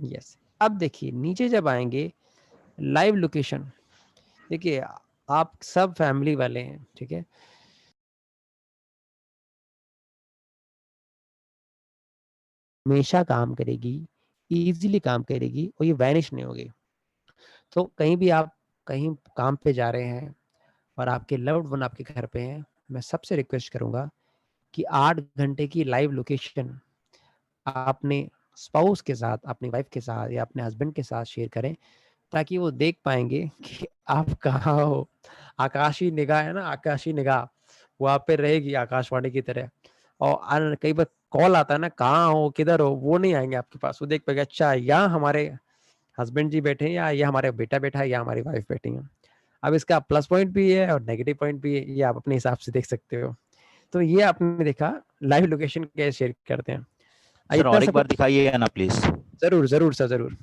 यस। अब देखिए नीचे जब आएंगे लाइव लोकेशन, देखिए आप सब फैमिली वाले हैं, ठीक है, हमेशा काम करेगी, इजीली काम करेगी और ये वैनिश नहीं होगी। तो कहीं भी आप कहीं काम पे जा रहे हैं और आपके लव्ड वन आपके घर पे हैं, मैं सबसे रिक्वेस्ट करूंगा कि 8 घंटे की लाइव लोकेशन अपने स्पाउस के साथ, अपनी वाइफ के साथ या अपने हस्बैंड के साथ शेयर करें, ताकि वो देख पाएंगे कि आप कहाँ हो। आकाशीय निगाह है ना, आकाशीय निगाह वो आप पे रहेगी आकाशवाणी की तरह। और कई बार कॉल आता है ना, कहाँ हो, किधर हो, वो नहीं आएंगे आपके पास। वो देख पाएंगे अच्छा यहाँ हमारे हस्बैंड जी बैठे हैं, या ये हमारे बेटा बैठा है, या हमारी वाइफ बैठी है। अब इसका प्लस पॉइंट भी है और नेगेटिव पॉइंट भी है, ये आप अपने हिसाब से देख सकते हो। तो ये आपने देखा लाइव लोकेशन कैसे शेयर करते हैं। सर और एक बार दिखाइए ना प्लीज। जरूर जरूर सर, जरूर।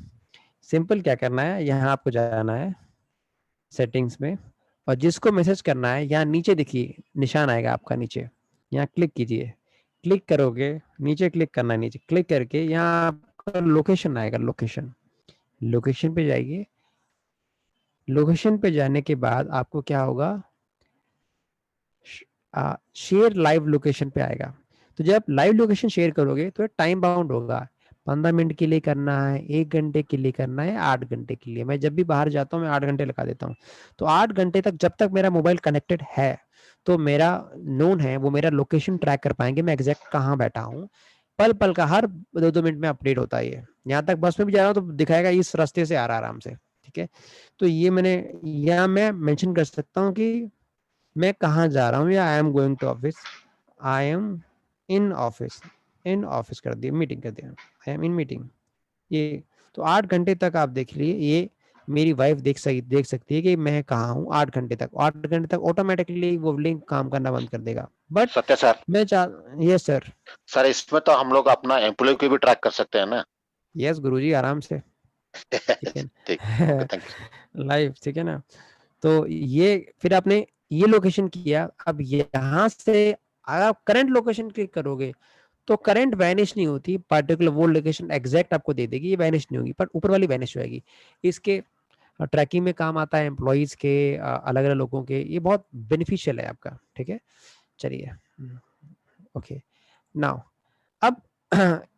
सिंपल क्या करना है, यहाँ आपको जाना है सेटिंग्स में, और जिसको मैसेज करना है यहाँ नीचे देखिए निशान आएगा आपका नीचे, यहाँ क्लिक कीजिए। क्लिक करोगे, नीचे क्लिक करना है, नीचे क्लिक करके यहाँ आपका लोकेशन आएगा, लोकेशन पे जाइए। लोकेशन पे जाने के बाद आपको क्या होगा, शेयर लाइव लोकेशन पे आएगा। तो जब लाइव लोकेशन शेयर करोगे तो टाइम बाउंड होगा, 15 मिनट के लिए करना है, 1 घंटे के लिए करना है, 8 घंटे के लिए। मैं जब भी बाहर जाता हूँ मैं 8 घंटे लगा देता हूँ। तो 8 घंटे तक जब तक मेरा मोबाइल कनेक्टेड है तो मेरा नोन है वो मेरा लोकेशन ट्रैक कर पाएंगे, मैं एग्जैक्ट कहाँ बैठा हूँ। पल पल का हर 2-2 मिनट में अपडेट होता है ये। यहाँ तक बस में भी जा रहा हूँ तो दिखाएगा इस रास्ते से आ रहा आराम से। ठीक है, तो ये मैंने यहाँ मैं मेंशन कर सकता हूँ कि मैं कहाँ जा रहा हूँ, या I am going to office, I am in office, in office कर दिया, मीटिंग कर दिया, आई एम इन मीटिंग। ये तो 8 घंटे तक आप देख लिए, ये मेरी वाइफ देख सकती है कि मैं कहाँ हूँ 8 घंटे तक। 8 घंटे तक ऑटोमेटिकली वो लिंक काम करना बंद कर देगा। बट सत्य सर, मैं यस सर। सर इसमें तो हम लोग अपना एम्प्लॉय को भी ट्रैक कर सकते हैं ना? यस गुरुजी आराम से, ठीक ठीक, है थैंक यू। लाइव, ठीक है ना। तो ये फिर आपने ये लोकेशन किया, अब यहाँ से आप करंट लोकेशन क्लिक करोगे तो करंट वैनिश नहीं होती, पार्टिकुलर वो लोकेशन एग्जैक्ट आपको दे देगी, ये वैनिश नहीं होगी, पर ऊपर वाली वैनिश होगी। इसके ट्रैकिंग में काम आता है एम्प्लॉइज के, अलग अलग लोगों के, ये बहुत बेनिफिशियल है आपका। ठीक है, चलिए ओके नाउ अब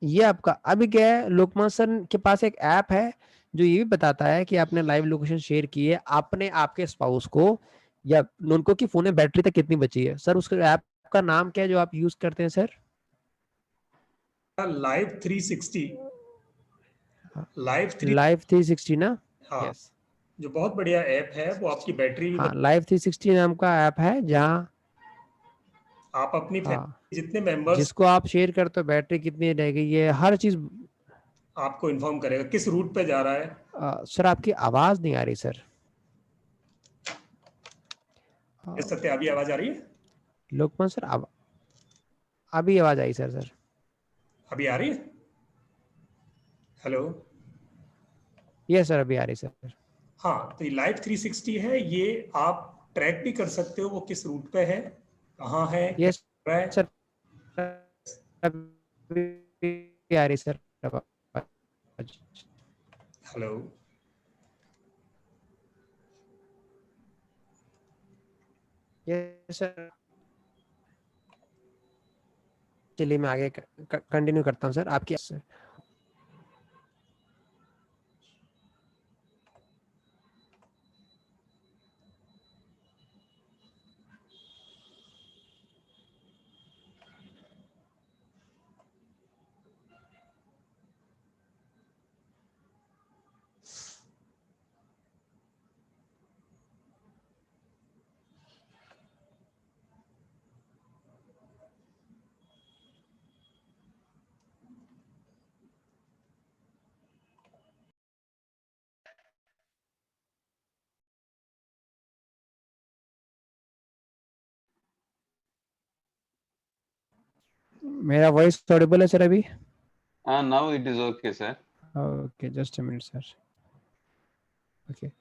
ये आपका अभी क्या है, लोकमान सर के पास एक ऐप है जो ये भी बताता है कि आपने लाइव लोकेशन शेयर की है आपने आपके स्पाउस को या उनको कि फोन में बैटरी तक कितनी बची है। सर उसके ऐप का नाम क्या है जो आप यूज करते हैं सर? लाइव 360। लाइव 3, लाइव 360 ना? हाँ, यस, जो बहुत बढ़िया ऐप है, वो आपकी बैटरी भी हाँ, लाइव 360 नाम का ऐप है जहाँ आप अपनी हाँ, फैमिली जितने मेंबर्स जिसको आप शेयर करते हो बैटरी कितनी रह गई है, हर चीज। आपको इन्फॉर्म करेगा किस रूट पे जा रहा है। सर आपकी आवाज नहीं आ रही सर। ये सत्य, अभी आवाज आ रही है? लोकमान सर, अब अभी आवाज आई सर। सर अभी आ रही है? हेलो? यस सर, अभी आ रही सर। हाँ, तो ये लाइव 360 है, ये आप ट्रैक भी कर सकते हो वो किस रूट पे है, कहाँ है, क्या यस कर रहा है। सर, अभी आ रही सर आवाज। हेलो? यस सर, चलिए मैं आगे कंटिन्यू करता हूँ सर आपकी। सर मेरा वॉइस ऑडिबल है सर अभी? Now it is okay, sir. Okay, just a minute sir. Okay,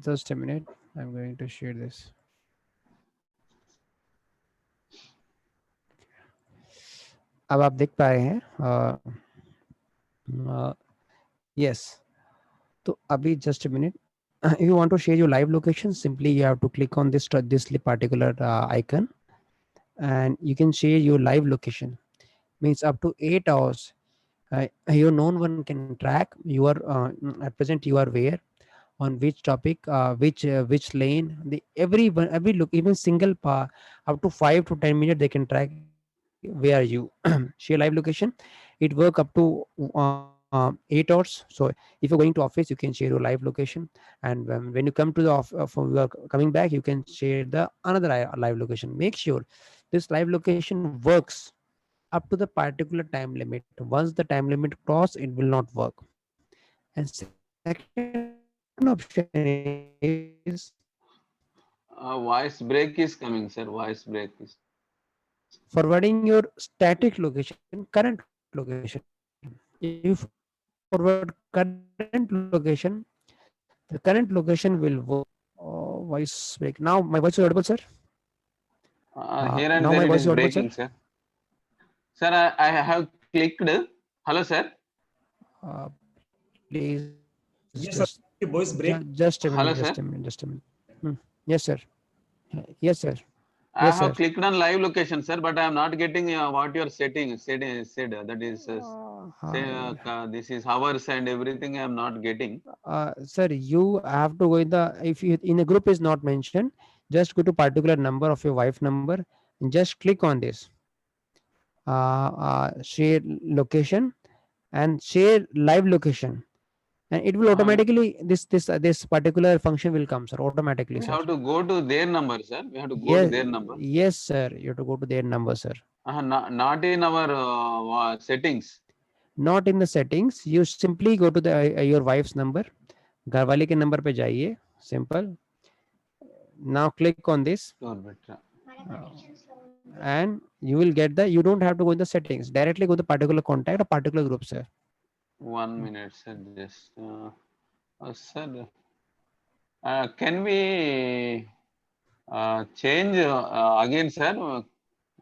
just a minute, I'm going to share this. अब आप देख पा रहे हैं? yes, तो अभी just a minute. If you want to share your live location, simply you have to click on this particular icon, and you can share your live location. Means up to 8 hours your known one can track your at present you are where, on which topic, which lane, the every look, even single up to 5 to 10 minutes they can track where you share live location. It work up to 8 hours. So if you're going to office, you can share your live location, and when you come to the you are coming back, you can share the another live location. Make sure this live location works up to the particular time limit. Once the time limit cross, it will not work. And second option is Voice break is coming, sir. Voice break is. forwarding your static location, current location. If forward current location, the current location will work. Voice break. Now my voice is audible, sir? Here and now there my it voice is is audible, breaking, sir. Sir, I have clicked. Hello, sir. Please Yes, sir. Your voice break. just a minute. Hello, Just sir. a minute. Just a minute. Yes, sir. Yes, sir. I Yes, have sir. clicked on live location, sir, but I am not getting what your setting said. That is, this is hours and everything. I am not getting. Sir, you have to go in the, if you in a group is not mentioned, just go to particular number of your wife number and just click on this share location and share live location, and it will automatically this particular function will come, sir, automatically, We sir. have to go to their number, sir. We have to go Yes, to their number. yes, sir. You have to go to their number, sir. Not in our settings. Not in the settings. You simply go to the your wife's number. घरवाली के number पे जाइए. Simple. Now click on this. And you will get the, you don't have to go in the settings, directly go to particular contact or particular group, sir. 1 minute, sir. Just sir, can we change again, sir?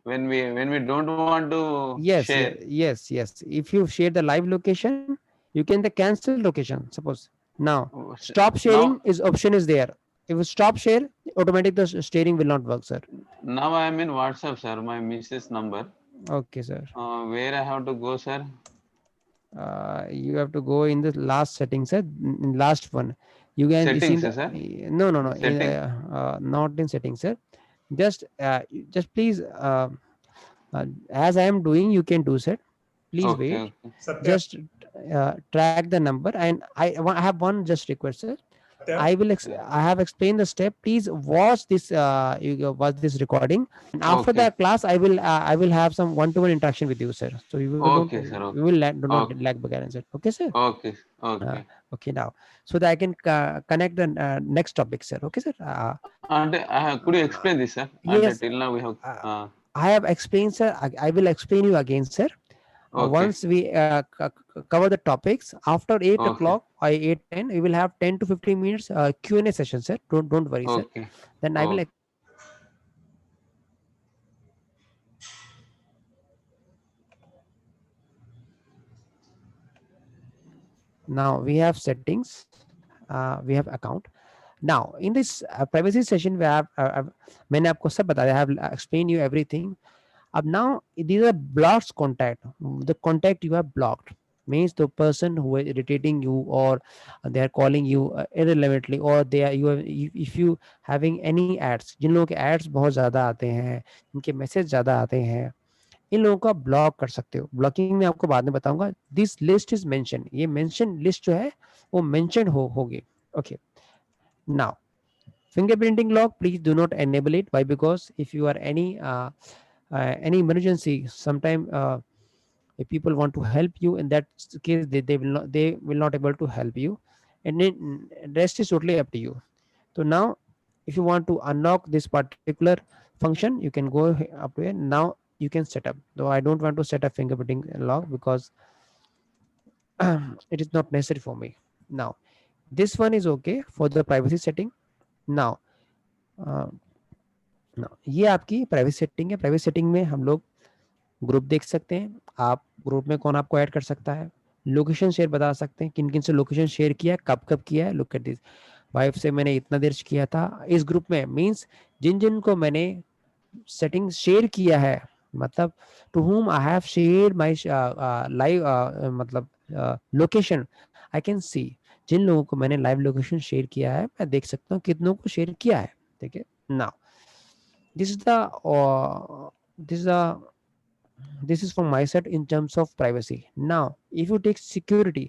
When we don't want to Yes, share. yes. If you share the live location, you can the cancel location. Suppose now stop sharing is option is there. If you stop share, automatic the steering will not work, sir. Now I am in WhatsApp, sir. My Mrs. number. Okay, sir. Where I have to go, sir? You have to go in the last setting, sir. In last one, you can settings, see sir. No. Setting. Not in settings, sir. Just please, as I am doing, you can do, sir. please Okay, wait. okay. Satya, Just track the number, and I have one just request, sir. Satya, I have explained the step. Please watch this. Watch this recording, and after Okay, the class, I will have some one-to-one interaction with you, sir. So we will don't okay, sir. we Okay, will do not okay, lag behind, sir. Okay, sir. okay, Uh, okay. okay, now so that I can connect the next topic, sir. Okay, sir. And could you explain this, sir? And Yes, till now we have. I have explained, sir. I will explain you again, sir. Okay, Once we cover the topics after 8 okay, o'clock or 8:10, we will have 10 to 15 minutes Q&A session, sir. Don't worry, sir. okay, Then I will okay. now we have settings, we have account. Now in this privacy session we have मैंने आपको सब बताया, I have explained you everything. Now these are blocked contact. The contact you have blocked means the person who is irritating you, or they are calling you irrelevantly, or they are you have, if you having any ads, जिन लोगों के ads बहुत ज़्यादा आते हैं, इनके message ज़्यादा आते हैं, इन लोगों को आप ब्लॉक कर सकते हो. ब्लॉकिंग में आपको बाद में बताऊंगा. दिस लिस्ट इज मेंशन, ये मेंशन लिस्ट जो है वो मेंशन होगी. Okay, now fingerprinting lock, please do not enable it. Why? Because if you are any emergency, sometime if people want to help you, in that case they will not able to help you, and then rest is totally up to you. So now if you want to unlock this particular function, you can go up here. Now you can set up, though I don't want to set up fingerprinting lock because it is not necessary for me. Now this one is okay for the privacy setting. Now ये आपकी privacy setting है. Privacy setting में हम लोग group देख सकते हैं. आप ग्रुप में कौन आपको ऐड कर सकता है, लोकेशन शेयर बता सकते हैं, किन किन से लोकेशन शेयर किया, कब कब किया है. लुक एट दिस, वाइफ से मैंने इतना देर किया था इस ग्रुप में, मींस जिन जिन को मैंने सेटिंग शेयर किया है, मतलब to whom I have shared my live मतलब लोकेशन, आई कैन सी. जिन लोगों को मैंने लाइव लोकेशन शेयर किया है मैं देख सकता हूँ कितनों को शेयर किया है. ठीक है. Now this is the this is the this is from my side in terms of privacy. Now if you take security,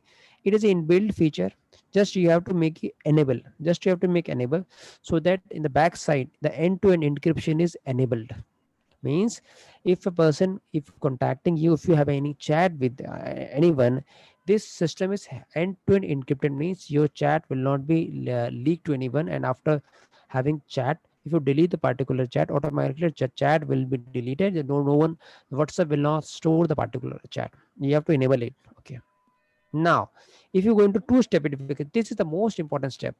it is an inbuilt feature. Just you have to make it enable, just you have to make enable, so that in the back side the end-to-end encryption is enabled. Means if a person, if contacting you, if you have any chat with anyone, this system is end-to-end encrypted, means your chat will not be leaked to anyone. And after having chat, if you delete the particular chat, automatically chat will be deleted. No one, WhatsApp will not store the particular chat. You have to enable it. Okay. Now if you go into two-step verification, this is the most important step.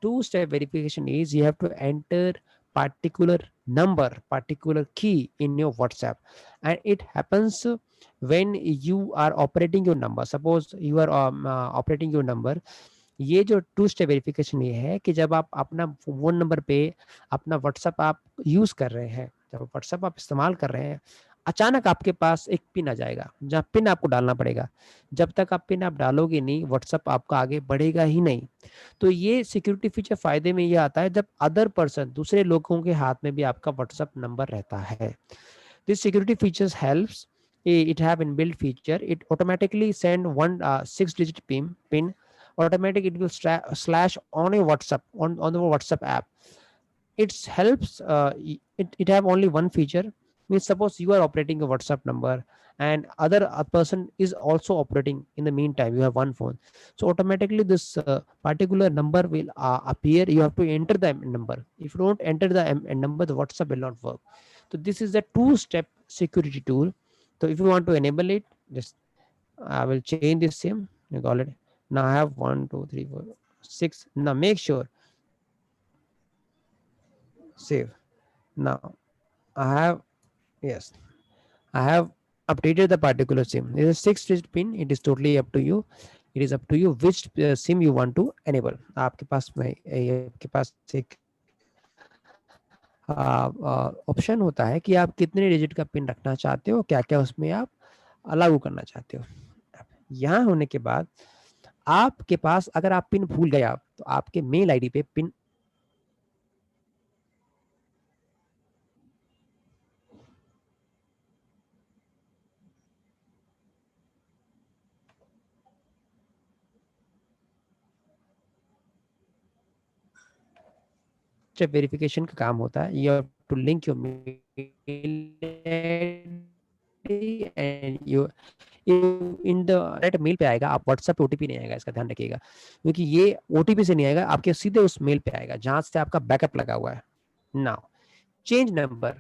Two-step verification is you have to enter particular number, particular key in your WhatsApp, and it happens when you are operating your number. Suppose you are operating your number. ये जो to step verification ये है कि जब आप अपना phone number पे अपना व्हाट्सएप आप यूज कर रहे हैं, जब व्हाट्सएप आप इस्तेमाल कर रहे हैं, अचानक आपके पास एक पिन आ जाएगा जहाँ पिन आपको डालना पड़ेगा. जब तक आप पिन आप डालोगे नहीं, व्हाट्सएप आपका आगे बढ़ेगा ही नहीं. तो ये सिक्योरिटी फीचर फायदे में ये आता है जब अदर पर्सन, दूसरे लोगों के हाथ में भी आपका व्हाट्सएप नंबर रहता है. This security features helps, it have inbuilt feature, it automatically send one 6-digit pin automatic, it will slash on a WhatsApp, on the WhatsApp app. It helps it have only one feature. Means suppose you are operating a WhatsApp number and a person is also operating in the meantime, you have one phone, so automatically this particular number will appear. You have to enter the number. If you don't enter the number, the WhatsApp will not work. So this is a two-step security tool. So if you want to enable it, just I will change this same. You got it. Now I have 1 2 3 4 6. Now make sure save. Now I have, yes, I have updated the particular SIM. This is 6-digit pin. It is totally up to you. It is up to you which SIM you want to enable. आपके पास एक option होता है कि आप कितने digit का pin रखना चाहते हो, क्या क्या उसमें आप लागू करना चाहते हो. यहाँ होने के बाद आपके पास अगर आप पिन भूल गए आप, तो आपके मेल आईडी पे पिन स्टेप वेरिफिकेशन का काम होता है. You have to link your mail and you in the right mail पे आएगा. आप व्हाट्सएप पे ओटीपी नहीं आएगा, इसका ध्यान रखिएगा, क्योंकि ये ओटीपी से नहीं आएगा, आपके सीधे उस मेल पे आएगा जहां से आपका बैकअप लगा हुआ है. Now change number.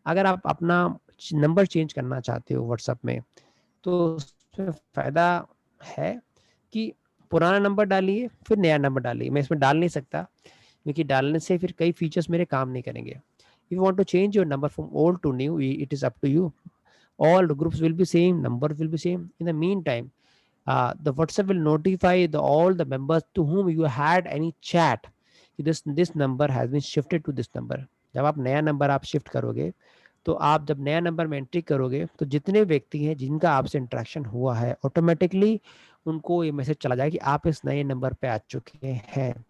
अगर आप अपना नंबर चेंज करना चाहते हो व्हाट्सएप में, तो उसमें फायदा है कि पुराना नंबर डालिए फिर नया नंबर डालिए. मैं इसमें डाल नहीं सकता क्योंकि डालने से फिर कई फीचर्स मेरे काम नहीं करेंगे. If you want to change your number from old to new, it is up to you. All the groups will be same, number will be same. In the meantime, the WhatsApp will notify all the members to whom you had any chat. This number has been shifted to this number. जब आप नया number आप shift करोगे, तो आप जब नया number में एंट्री करोगे, तो जितने व्यक्ति हैं जिनका आपसे इंटरेक्शन हुआ है, ऑटोमेटिकली उनको ये मैसेज चला जाएगा कि आप इस नए नंबर पे आ चुके हैं.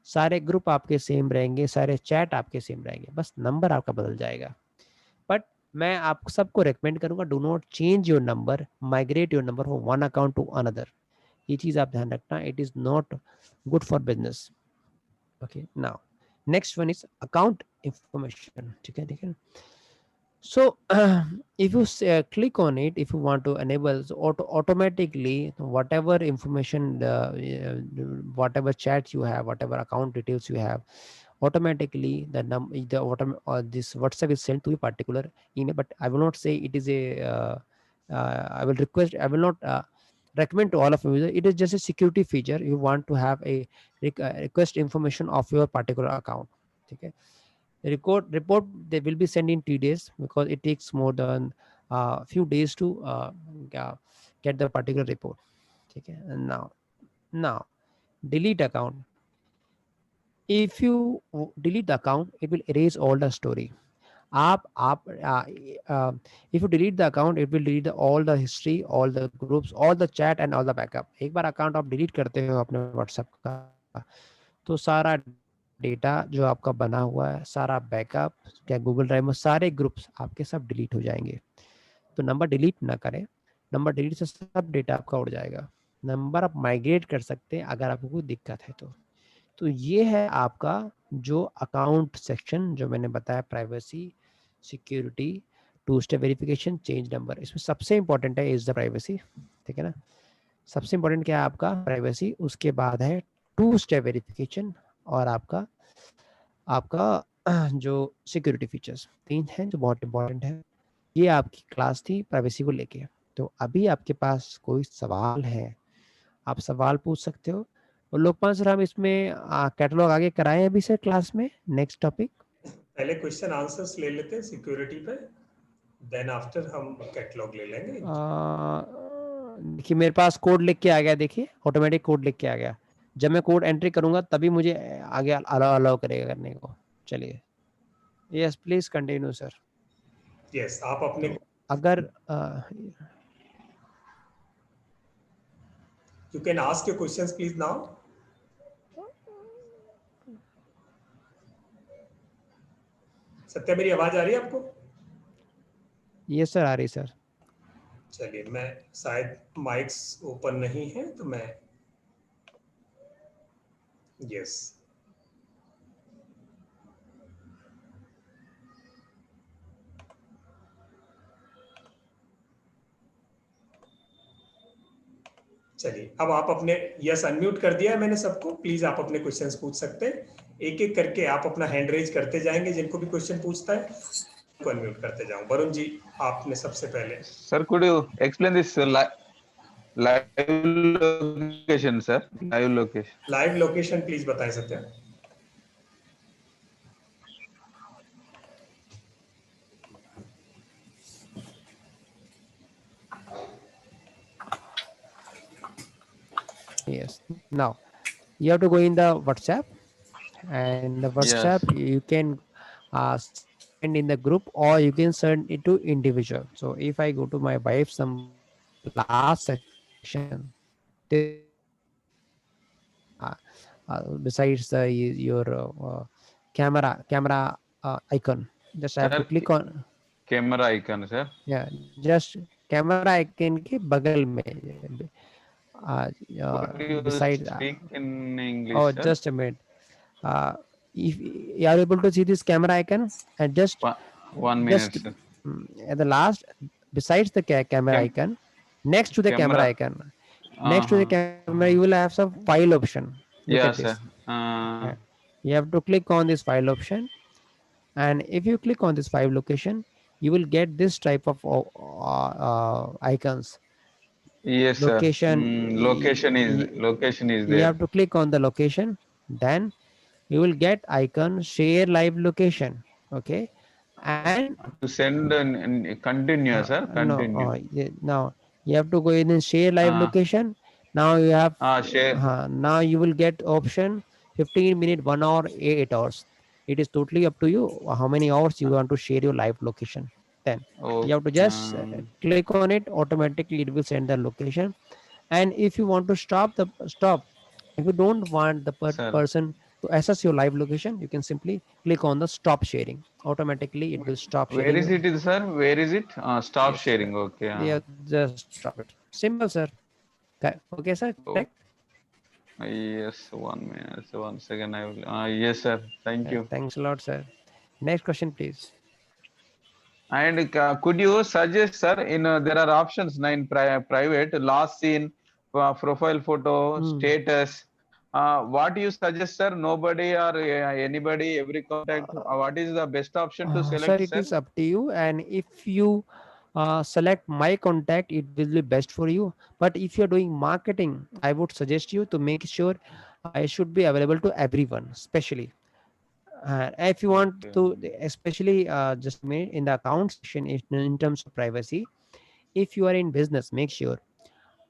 सारे ग्रुप आपके सेम रहेंगे, सारे चैट आपके सेम रहेंगे, बस नंबर आपका बदल जाएगा. बट मैं आप सबको रेकमेंड करूंगा, do not change your number, migrate your number from one account to another. ये चीज आप ध्यान रखना, it is not good for business. Okay, now next one is account information. ठीक है. So if you click on it, if you want to enable, so automatically whatever information, whatever chat you have, whatever account details you have, automatically this WhatsApp is sent to a particular email. But I will not say it is a I will not recommend to all of you. It is just a security feature. You want to have a request information of your particular account. Okay. Report they will be sent in 2 days, because it takes more than few days to get the particular report. Okay. And now delete account. If you delete the account, it will erase all the story. If you delete the account, it will delete all the history, all the groups, all the chat and all the backup. एक बार account आप delete करते हो अपने WhatsApp का, तो सारा data जो आपका बना हुआ है, सारा बैकअप, क्या गूगल ड्राइव में सारे ग्रुप्स आपके सब डिलीट हो जाएंगे. तो नंबर डिलीट ना करें, नंबर डिलीट से सब डेटा आपका उड़ जाएगा. नंबर आप माइग्रेट कर सकते हैं अगर आपको कोई दिक्कत है तो ये है आपका जो अकाउंट सेक्शन जो मैंने बताया, privacy, security, 2 step verification, change number. इसमें सबसे इंपॉर्टेंट है इज द प्राइवेसी. ठीक है ना, सबसे इंपॉर्टेंट क्या है आपका, प्राइवेसी. उसके बाद है 2 स्टेप वेरिफिकेशन और आपका जो सिक्योरिटी फीचर्स. 3 हैं जो बहुत इंपॉर्टेंट है. ये आपकी क्लास थी प्राइवेसी को लेके. तो अभी आपके पास कोई सवाल है, आप सवाल पूछ सकते हो. और लोकपाल सर, हम इसमें कैटलॉग आगे कराएं अभी से क्लास में. नेक्स्ट टॉपिक पहले क्वेश्चन आंसर्स ले लेते हैं सिक्योरिटी पे, देन आफ्टर हम कैटलॉग ले लेंगे. देखिए मेरे पास कोड लिख के आ गया, देखिए ऑटोमेटिक कोड लिख के आ गया. जब मैं कोड एंट्री करूंगा तभी मुझे आगे अलाउ करेगा करने को. चलिए, yes please continue sir. Yes, आप अपने अगर you can ask your questions please now. Satya, मेरी आवाज आ रही है आपको? यस सर, आ रही सर. चलिए, मैं शायद माइक्स ओपन नहीं है तो मैं यस चलिए, अब आप अपने यस अनम्यूट कर दिया है मैंने सबको. प्लीज आप अपने क्वेश्चंस पूछ सकते हैं. एक एक करके आप अपना हैंड रेज करते जाएंगे. जिनको भी क्वेश्चन पूछता है को अनम्यूट करते जाऊं. वरुण जी, आपने सबसे पहले. Sir, could you explain this live location, sir? Live location please बताएं Satya. Yes. Now you have to go in the WhatsApp, and the WhatsApp you can send in the group or you can send it to individual. So if I go to my wife's last section, besides your camera icon, just I have to click on camera icon, sir. Yeah, just camera icon के बगल में Could you beside speak in English, oh sir? just a minute. if you are able to see this camera icon, and just 1 minute, sir. at the last, besides the camera Cam icon, next to the camera camera. icon, next to the camera, you will have some file option. Look Yeah, at sir. this. You have to click on this file option, and if you click on this file location, you will get this type of icons. Yes, sir. Location. Location is You there. have to click on the location, then you will get icon share live location. Okay, and To send continue, sir. Continue. now you have to go in and share live Uh, location. Now you have share. now you will get option 15 minute, 1 hour, 8 hours. It is totally up to you how many hours you want to share your live location. Then Oh, you have to just click on it, automatically it will send the location. And if you want to stop, if you don't want the sir. person to access your live location, you can simply click on the stop sharing. Automatically it will stop Where sharing. is it, sir? Where is it? Stop Yes, sharing. Okay. yeah, just stop it. Simple, sir. Okay, sir, Oh, correct. yes. 1 minute. So 1 second. I will. Yes, sir. Thank you. Thanks a lot, sir. Next question, please. And could you suggest, sir, in there are options now in private, last scene, profile photo, status. What do you suggest, sir? Nobody or anybody, every contact. What is the best option to Sir, select, it sir? is up to you. And if you select my contact, it will be best for you. But if you're doing marketing, I would suggest you to make sure it should be available to everyone, especially. If you want to, especially just made in the account section, in terms of privacy, if you are in business, make sure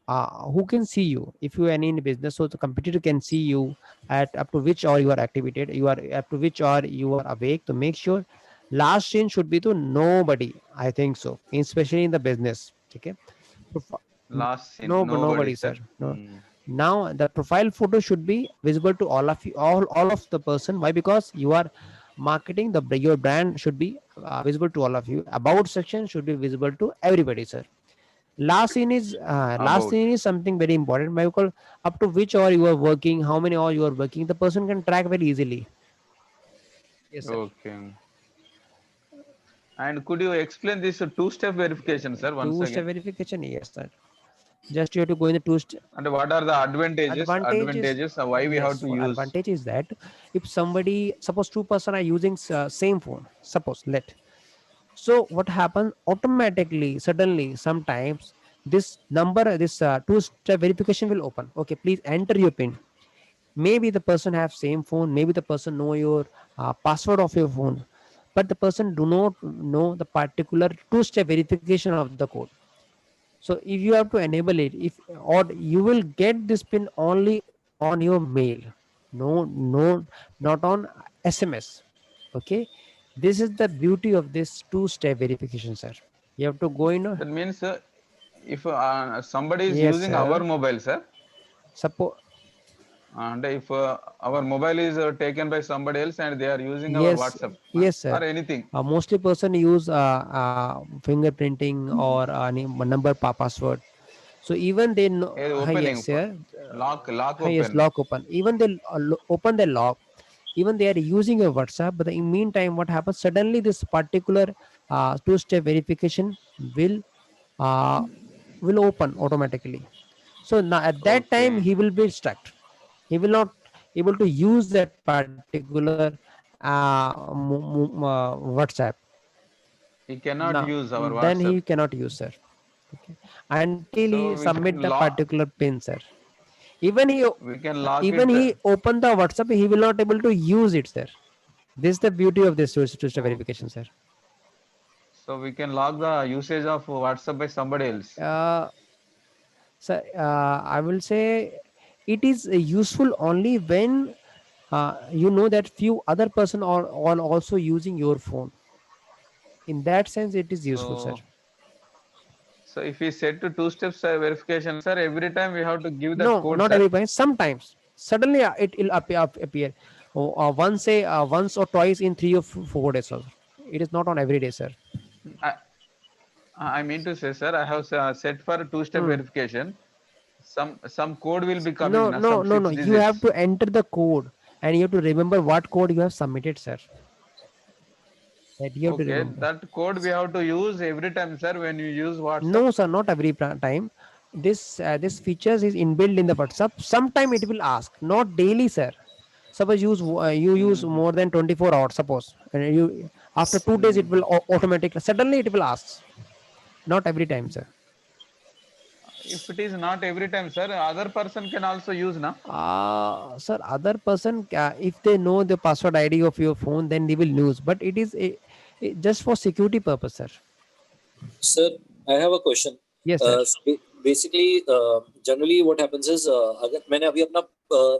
who can see you. If you are in business, so the competitor can see you at up to which hour you are activated, you are up to which hour you are awake. To make sure last scene should be to nobody, I think so, especially in the business. Okay. Last scene, No, nobody, nobody, sir. sir. No. Now the profile photo should be visible to all of you, all of the person. Why? Because you are marketing the your brand should be visible to all of you. About section should be visible to everybody, sir. Last About. scene is something very important. Because up to which hour you are working, how many hours you are working, the person can track very easily. Yes, sir. Okay. And could you explain this two-step verification, sir, once Two-step again? verification, yes, sir. Just you have to go in the two-step. And what are the advantages? Advantages. Why we have Yes, to use? advantage is that if somebody, suppose two person are using same phone, suppose so what happens automatically, suddenly, sometimes this number, this two-step verification will open. Okay, please enter your pin. Maybe the person have same phone, maybe the person know your password of your phone, but the person do not know the particular two-step verification of the code. So if you have to enable it, if or you will get this pin only on your mail, no, not on SMS. Okay, this is the beauty of this two-step verification, sir. You have to go in. That means if somebody is Yes, using our sir. mobile, sir, Suppose. and if our mobile is taken by somebody else and they are using our Yes, WhatsApp yes, sir. or anything, Mostly person use fingerprinting or number password. So even they know, opening yes, sir. lock Yes, open. lock open. Even they open the lock. Even they are using your WhatsApp, but in meantime, what happens? Suddenly, this particular two-step verification uh, will open automatically. So now at that time, Okay. he will be stuck. He will not able to use that particular WhatsApp. He cannot Now use our then WhatsApp. he cannot use, sir. Okay. Until he So we submit can the lock. particular pin, sir. Even he We can lock even it. he open the WhatsApp, he will not able to use it, sir. This is the beauty of this two-step verification, Okay. sir. So we can lock the usage of WhatsApp by somebody else. So I will say it is useful only when you know that few other person are also using your phone. In that sense, it is useful, sir. So so if we set to two steps verification, sir, every time we have to give that No, code, not sir. every point. Sometimes suddenly it will appear. Once or twice in 3 or 4 days, sir. It is not on every day, sir. I, I mean to say, sir, I have set for two-step Hmm. verification. Some code will be coming, No, na, no, some no, no. six You have digits. to enter the code. and you have to remember what code you have submitted, sir. That you have to Okay, remember. that code we have to use every time, sir, when you use WhatsApp. No, sir, not every time. This features is inbuilt in the WhatsApp. Sometime it will ask, not daily, sir. Suppose you use more than 24 hours, suppose, and you after 2 days it will automatically suddenly it will ask. Not every time, sir. If it is not every time, sir, other person can also use, na? Sir, other person, if they know the password ID of your phone, then they will use. But it is just for security purpose, sir. Sir, I have a question. Yes, sir. Basically, generally what happens is, अगर मैंने अभी अपना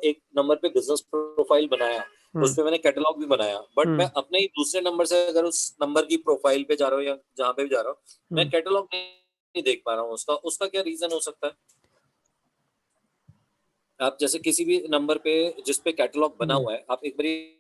एक number पे business profile बनाया, उस पे मैंने कैटलॉग भी बनाया, बट मैं अपने ही दूसरे नंबर से अगर उस नंबर की प्रोफाइल पे जा रहा हूँ या जहाँ पे भी जा रहा हूँ, मैं कैटलॉग नहीं देख पा रहा हूँ उसका क्या रीजन हो सकता है? आप जैसे किसी भी नंबर पे जिस पे कैटलॉग बना हुआ है, आप एक बारी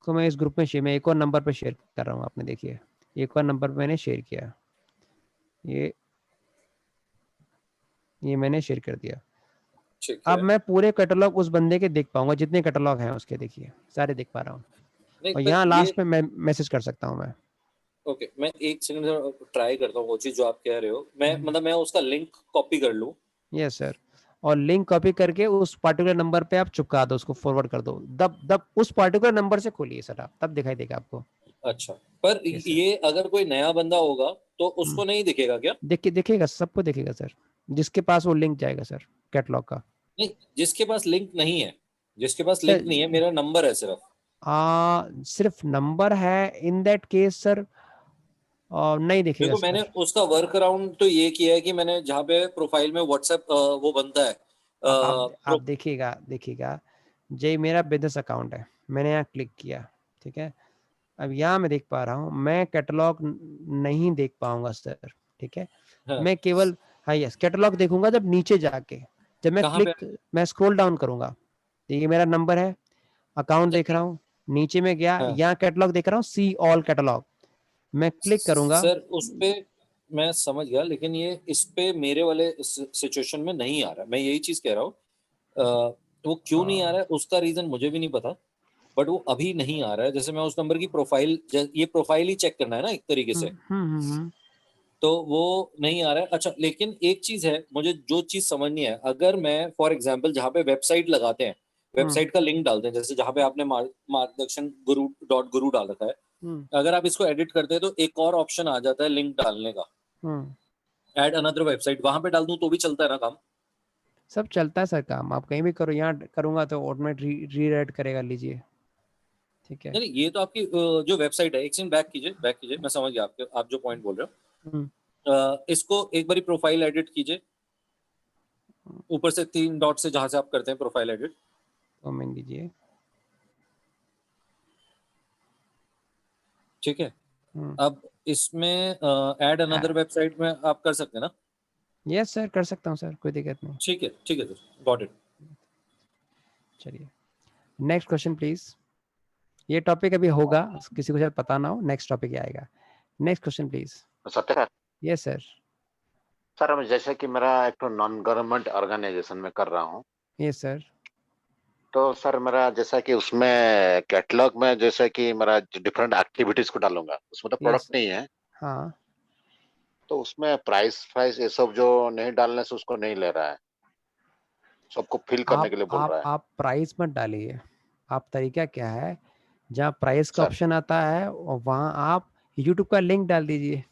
तो मैं इस ग्रुप में शेयर, मैं एक और नंबर पर शेयर कर रहा हूँ, आपने देखिए एक और नंबर पर मैंने शेयर किया, ये मैंने शेयर कर दिया। अब मैं पूरे कैटलॉग उस बंदे के देख पाऊंगा, जितने कैटलॉग हैं उसके, देखिए सारे देख पा रहा हूँ, और यहाँ लास्ट में मैं मैसेज कर सकता हूँ मैं। ओके, मैं एक सेकंड ट्राई करता हूँ वो चीज जो आप कह रहे हो। मैं मतलब मैं उसका लिंक कॉपी कर लूँ। यस सर, और लिंक कॉपी करके उस पार्टिकुलर नंबर पे आप चिपका दो, उसको फॉरवर्ड कर दो, तब उस पार्टिकुलर नंबर से खोलिए सर आप, तब दिखाई देगा आपको। अच्छा, पर ये अगर कोई नया बंदा होगा तो उसको नहीं दिखेगा क्या? दिखेगा, सबको दिखेगा सर, जिसके पास वो लिंक जाएगा सर कैटलॉग का। नहीं, जिसके पास लिंक नहीं है, जिसके पास लिंक नहीं है, मेरा नंबर है सिर्फ नंबर है, इन दैट केस सर नहीं दिखेगा। देखो, मैंने उसका वर्क अराउंड तो ये किया है कि मैंने जहाँ पे प्रोफाइल में व्हाट्सएप वो बनता है, आप देखिएगा जे मेरा बिजनेस अकाउंट है, मैंने यहाँ क्लिक किया, ठीक है, अब यहाँ मैं देख पा रहा हूँ, मैं कैटलॉग नहीं देख पाऊंगा सर, ठीक है। हाँ। मैं केवल यस कैटलॉग देखूंगा जब नीचे जाके, जब मैं स्क्रॉल डाउन करूंगा, देखिए मेरा नंबर है, अकाउंट देख रहा हूँ, नीचे में गया, यहाँ कैटलॉग देख रहा हूँ, सी ऑल कैटलॉग, मैं क्लिक करूंगा सर उस पे मैं समझ गया, लेकिन ये इस पे मेरे वाले सिचुएशन में नहीं आ रहा। मैं यही चीज कह रहा हूँ, वो क्यों नहीं आ रहा है उसका रीजन मुझे भी नहीं पता, बट वो अभी नहीं आ रहा है। जैसे मैं उस नंबर की प्रोफाइल, ये प्रोफाइल ही चेक करना है ना एक तरीके से, तो वो नहीं आ रहा है। अच्छा, लेकिन एक चीज है, मुझे जो चीज समझनी है, अगर मैं फॉर एग्जांपल जहाँ पे वेबसाइट लगाते हैं, वेबसाइट का लिंक डालते हैं, जैसे जहाँ पे आपने मार्गदर्शन गुरु डाल रखा है, अगर आप इसको एडिट करते हैं तो एक और ऑप्शन आ जाता है लिंक डालने का, ऐड अनदर वेबसाइट, वहां पे डाल दूं तो भी चलता है ना काम? सब चलता है सर काम, आप कहीं भी करो, यहाँ करूंगा तो ऑटोमेटिक रीराइट करेगा, लीजिए, ठीक है। नहीं, ये तो आपकी जो वेबसाइट है, एक सेकंड बैक कीजिए, मैं समझ गया आप जो पॉइंट बोल रहे हो। इसको एक बारी प्रोफाइल एडिट कीजिए, ऊपर से 3 डॉट से जहां से आप करते हैं प्रोफाइल एडिट, कमेंट दीजिए, ठीक है। अब इसमें ऐड अनदर वेबसाइट में आप कर सकते हैं ना? यस सर, कर सकता हूँ सर, कोई दिक्कत नहीं। ठीक है सर, गॉट इट। चलिए नेक्स्ट क्वेश्चन प्लीज। ये टॉपिक अभी होगा, किसी को शायद पता ना हो, नेक्स्ट टॉपिक आएगा। Next question please. सत्य यस सर। सर, जैसे कि मेरा एक तो नॉन गवर्नमेंट ऑर्गेनाइजेशन में कर रहा हूँ। Yes sir. तो सर मेरा जैसा कि उसमें कैटलॉग में जैसे कि मेरा डिफरेंट एक्टिविटीज को डालूंगा, उसमें तो प्रोडक्ट नहीं है। हाँ, तो उसमें प्राइस ये सब जो नहीं डालने से उसको नहीं ले रहा है, सबको फिल करने के लिए बोल रहा है। आप प्राइस मत डालिए, आप तरीका क्या है, जहाँ प्राइस का ऑप्शन आता है और वहाँ आप यूट्यूब का लिंक डाल दीजिए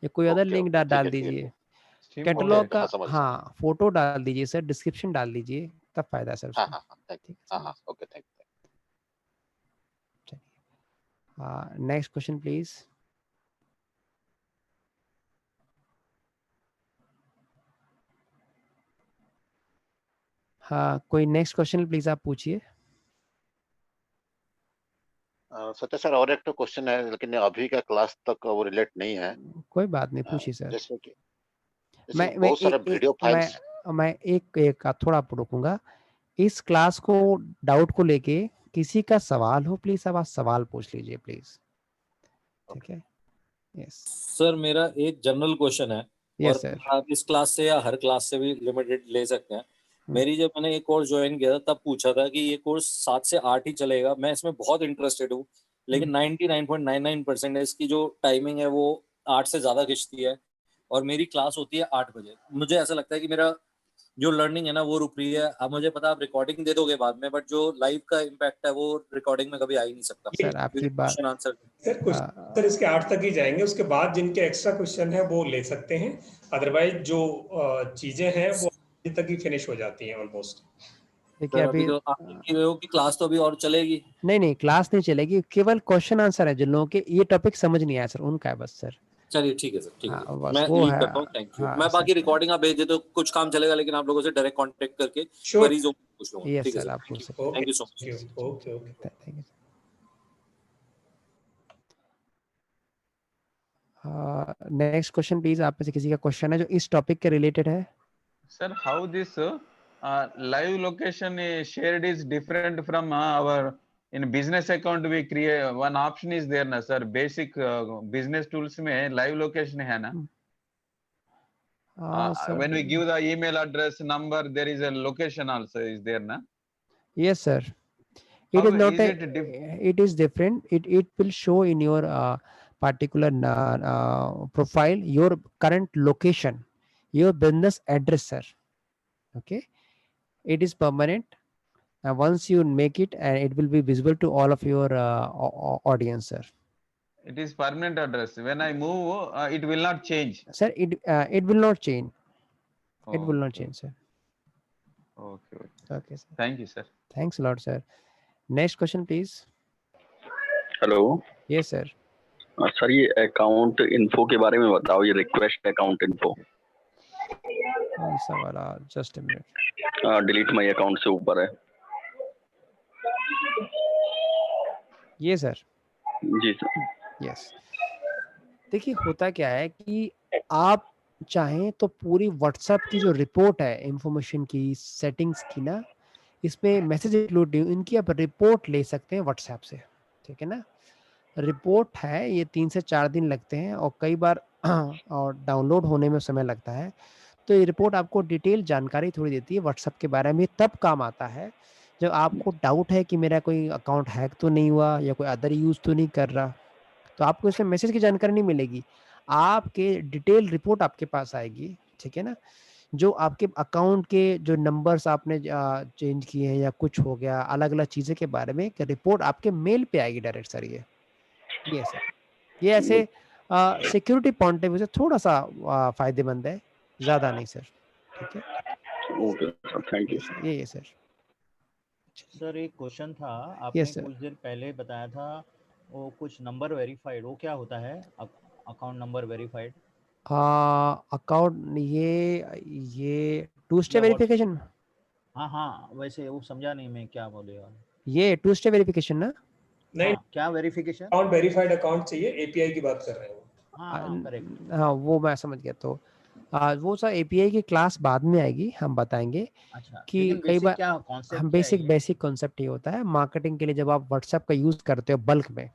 या कोई अदर लिंक डाल दीजिए, कैटलॉग का फोटो डाल दीजिए सर, डिस्क्रिप्शन डाल दीजिए, तब फायदा सर उसमें। Okay, thank you. Next question please. हाँ, कोई नेक्स्ट क्वेश्चन प्लीज आप पूछिए। सत्य सर, और एक तो क्वेश्चन है, लेकिन अभी का क्लास तक वो रिलेट नहीं है। कोई बात नहीं, पूछिए सर। जैसे कि मैं बहुत सारे वीडियो फाइल्स। मैं एक थोड़ा रुकूंगा। इस क्लास को डाउट को लेके किसी का सवाल हो, प्लीज अब आप सवाल पूछ लीजिए प्लीज। ठीक है? यस सर, मेरा एक जनरल क्वेश्चन है, और यस सर। आप इस क्लास से या हर क्लास से भी लिमिटेड ले सकते हैं। मेरी जब मैंने एक कोर्स ज्वाइन किया था तब पूछा था कि ये कोर्स 7 से 8 ही चलेगा। मैं इसमें बहुत इंटरेस्टेड हूँ, लेकिन 99.99% इसकी जो टाइमिंग है वो 8 से ज्यादा खिंचती है, और मेरी क्लास होती है 8 बजे। मुझे ऐसा लगता है कि मेरा जो लर्निंग है ना वो रुक रही है। अब मुझे पता आप रिकॉर्डिंग दे दोगे बाद में, बट जो लाइव का इम्पैक्ट है वो रिकॉर्डिंग में कभी आ ही नहीं सकता। सर आपकी बात क्वेश्चन आंसर सर इसके 8 तक ही जाएंगे, उसके बाद जिनके एक्स्ट्रा क्वेश्चन है वो ले सकते हैं। अदरवाइज जो चीजें हैं वो अभी तक ही फिनिश हो जाती हैं ऑलमोस्ट। देखिए अभी तो आप कह रहे हो कि क्लास तो अभी और चलेगी? नहीं, क्लास नहीं चलेगी, केवल क्वेश्चन आंसर है। जिन लोगों के ये टॉपिक समझ नहीं आया सर, उनका है बस सर। चलिए ठीक है सर, ठीक है। हाँ, बस मैं वो लीव है। करता हूँ, थैंक यू। हाँ मैं बाकी सर, रिकॉर्डिंग आप भेज देते तो कुछ काम चलेगा, लेकिन आप लोगों से डायरेक्ट कांटेक्ट करके श्योर। क्वेरीज पूछ लूंगा। यस ठीक है सर, सर, आप पूछ सकते थैंक यू सो मच। हैं। Okay okay. Thank you. Next question please. आप में से किसी का क्वेश्चन है जो इस टॉपिक के रिलेटेड है? Sir, how this live location is shared is different from our in business account we create one option is there na sir, basic business tools में live location है ना? When we give the email address number, there is a location also is there na? Yes sir. It is not it is different. It will show in your particular profile your current location, your business address sir. Okay, it is permanent. Once you make it, and it will be visible to all of your audience sir. It is permanent address. When I move, it will not change. Sir, it will not change. It will not change sir. Okay. Okay sir. Thank you sir. Thanks a lot sir. Next question please. Hello. Yes sir. Sir ये account info के बारे में बताओ, ये request account info कौन सा वाला? Just a minute. Delete my account से ऊपर है। ये सर। जी सर। यस। देखिए होता क्या है कि आप चाहें तो पूरी व्हाट्सएप की जो रिपोर्ट है इंफॉर्मेशन की, सेटिंग्स की ना, इसमें मैसेज इंक्लूड नहीं, इनकी आप रिपोर्ट ले सकते हैं व्हाट्सएप से। ठीक है ना? रिपोर्ट है, ये 3 से 4 दिन लगते हैं और कई बार और डाउनलोड होने में समय लगता है। तो ये रिपोर्ट आपको डिटेल जानकारी थोड़ी देती है व्हाट्सएप के बारे में। तब काम आता है जब आपको डाउट है कि मेरा कोई अकाउंट हैक तो नहीं हुआ या कोई अदर यूज़ तो नहीं कर रहा, तो आपको इसमें मैसेज की जानकारी नहीं मिलेगी, आपके डिटेल रिपोर्ट आपके पास आएगी। ठीक है ना? जो आपके अकाउंट के जो नंबर्स आपने चेंज किए हैं या कुछ हो गया, अलग अलग चीज़ें के बारे में एक रिपोर्ट आपके मेल पे आएगी डायरेक्ट सर। ये सर, ये ऐसे सिक्योरिटी पॉइंट ऑफ व्यू से थोड़ा सा फायदेमंद है, ज़्यादा नहीं सर। ठीक है? Okay sir, thank you. ये सर। सर एक क्वेश्चन था, आपने यस सर। कुछ देर पहले बताया था वो कुछ नंबर वेरीफाइड, वो क्या होता है अकाउंट नंबर वेरीफाइड? अकाउंट ये टू स्टेप वेरिफिकेशन। हाँ वैसे वो समझा नहीं मैं क्या बोलेगा। ये टू स्टेप वेरिफिकेशन ना? नहीं, क्या वेरिफिकेशन? अकाउंट वेरीफाइड अकाउंट चाहिए, एपीआई की बात कर रहे हैं। हाँ करेक्ट। हाँ वो मैं समझ गया। तो वो सर एपीआई की क्लास बाद में आएगी, हम बताएंगे। अच्छा, कि कई बार हम बेसिक कॉन्सेप्ट ये होता है मार्केटिंग के लिए। जब आप व्हाट्सएप का यूज करते हो बल्क में,